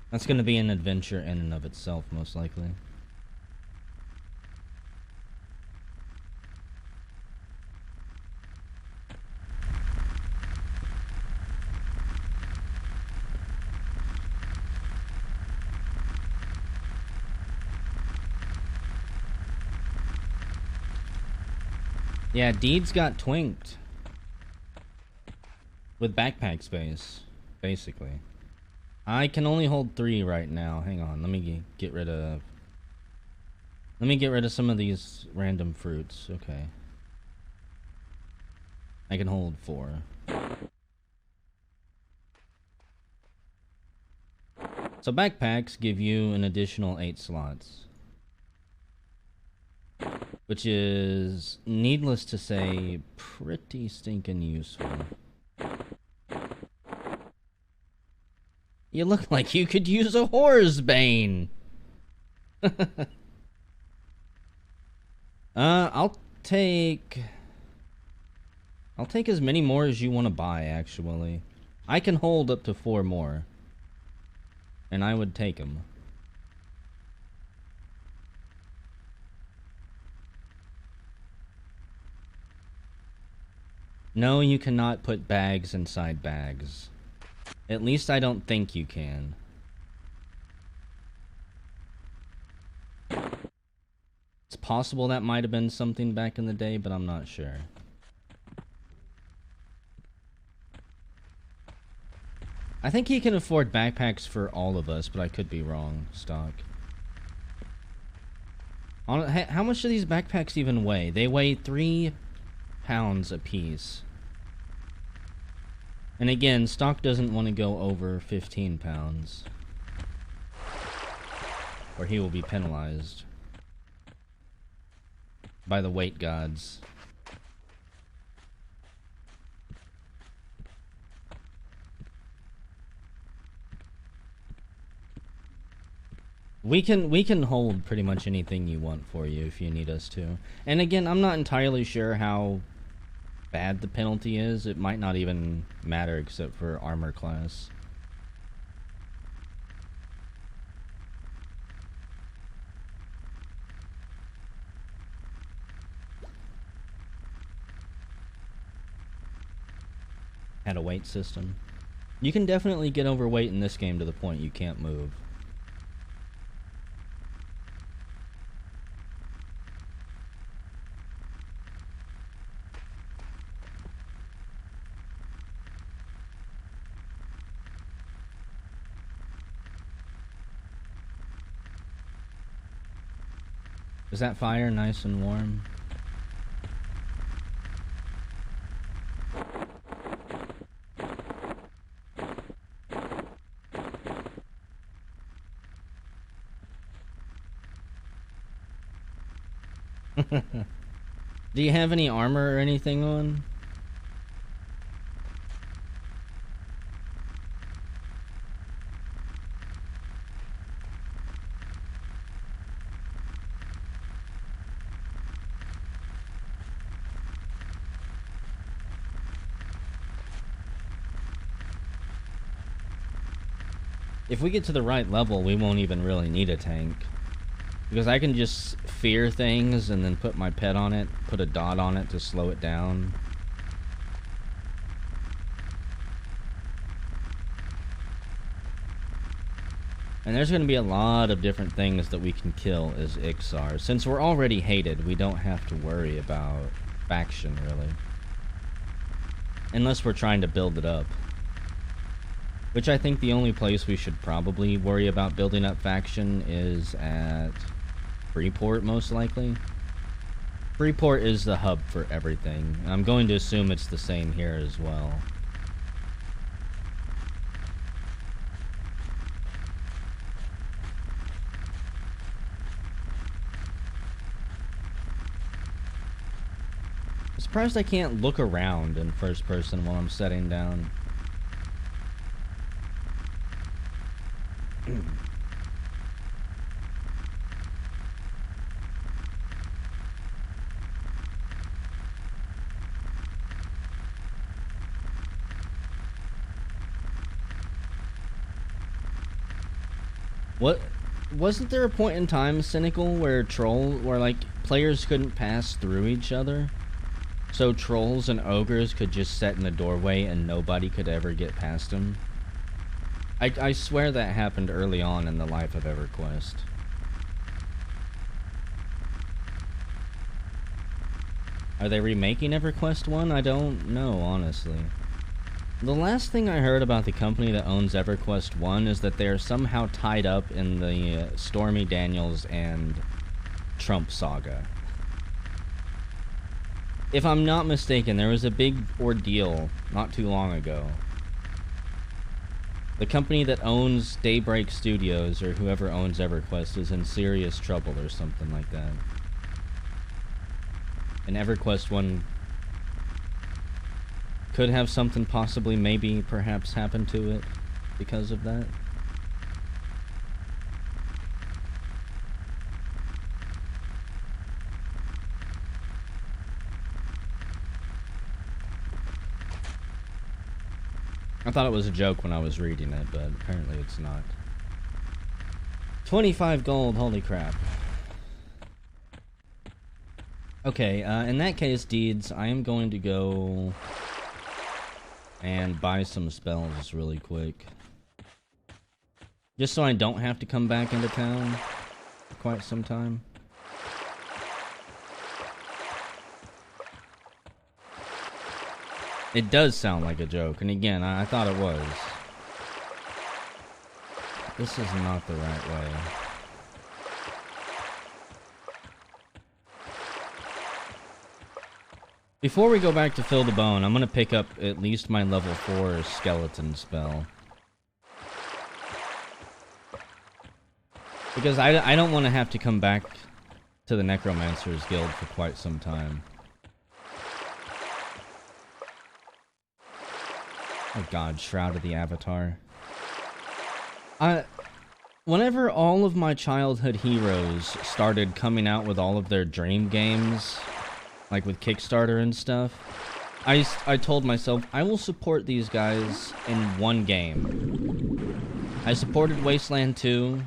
That's gonna be an adventure in and of itself, most likely. Yeah, Deeds got twinked with backpack space, basically. I can only hold 3 right now. Hang on, let me get rid of some of these random fruits. Okay. I can hold 4. So backpacks give you an additional 8 slots. Which is, needless to say, pretty stinking useful. You look like you could use a horror's bane! I'll take as many more as you want to buy, actually. I can hold up to 4 more. And I would take them. No, you cannot put bags inside bags. At least I don't think you can. It's possible that might have been something back in the day, but I'm not sure. I think he can afford backpacks for all of us, but I could be wrong, Stock. How much do these backpacks even weigh? They weigh 3 pounds a piece. And again, Stock doesn't want to go over 15 pounds. Or he will be penalized by the weight gods. We can hold pretty much anything you want for you if you need us to. And again, I'm not entirely sure how bad the penalty is. It might not even matter except for armor class. Had a weight system. You can definitely get overweight in this game to the point you can't move. Is that fire nice and warm? Do you have any armor or anything on? If we get to the right level, we won't even really need a tank. Because I can just fear things and then put my pet on it, put a dot on it to slow it down. And there's going to be a lot of different things that we can kill as Iksar. Since we're already hated, we don't have to worry about faction, really. Unless we're trying to build it up. Which I think the only place we should probably worry about building up faction is at Freeport, most likely. Freeport is the hub for everything. I'm going to assume it's the same here as well. I'm surprised I can't look around in first person while I'm setting down. What wasn't there a point in time, Cynical, where like players couldn't pass through each other? So trolls and ogres could just sit in the doorway and nobody could ever get past them? I swear that happened early on in the life of EverQuest. Are they remaking EverQuest 1? I don't know, honestly. The last thing I heard about the company that owns EverQuest 1 is that they are somehow tied up in the Stormy Daniels and Trump saga. If I'm not mistaken, there was a big ordeal not too long ago. The company that owns Daybreak Studios, or whoever owns EverQuest, is in serious trouble or something like that. And EverQuest 1 could have something possibly, maybe, perhaps happen to it because of that. I thought it was a joke when I was reading it, but apparently it's not. 25 gold, holy crap. Okay, in that case, Deeds, I am going to go and buy some spells really quick. Just so I don't have to come back into town for quite some time. It does sound like a joke, and again, I thought it was. This is not the right way. Before we go back to fill the bone, I'm gonna pick up at least my level 4 skeleton spell. Because I don't want to have to come back to the Necromancer's Guild for quite some time. Oh god, Shroud of the Avatar. Whenever all of my childhood heroes started coming out with all of their dream games, like with Kickstarter and stuff, I told myself, I will support these guys in one game. I supported Wasteland 2.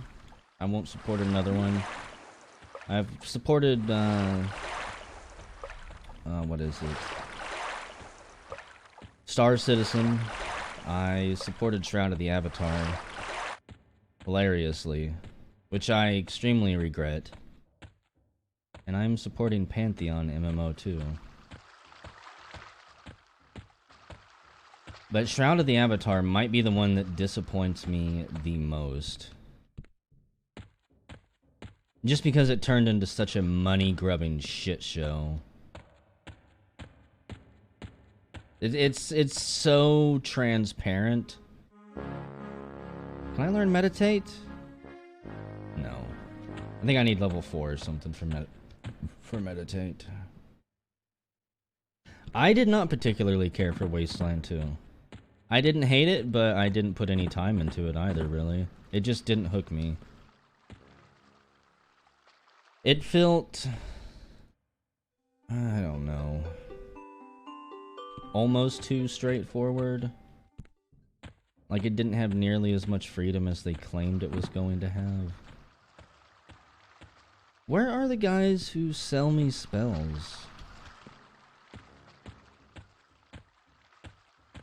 I won't support another one. I've supported, what is it? Star Citizen. I supported Shroud of the Avatar hilariously, which I extremely regret. And I'm supporting Pantheon MMO too. But Shroud of the Avatar might be the one that disappoints me the most. Just because it turned into such a money-grubbing shit show. It's so transparent. Can I learn meditate? No. I think I need level 4 or something for for Meditate. I did not particularly care for Wasteland 2. I didn't hate it, but I didn't put any time into it either, really. It just didn't hook me. It felt... I don't know. Almost too straightforward. Like, it didn't have nearly as much freedom as they claimed it was going to have. Where are the guys who sell me spells?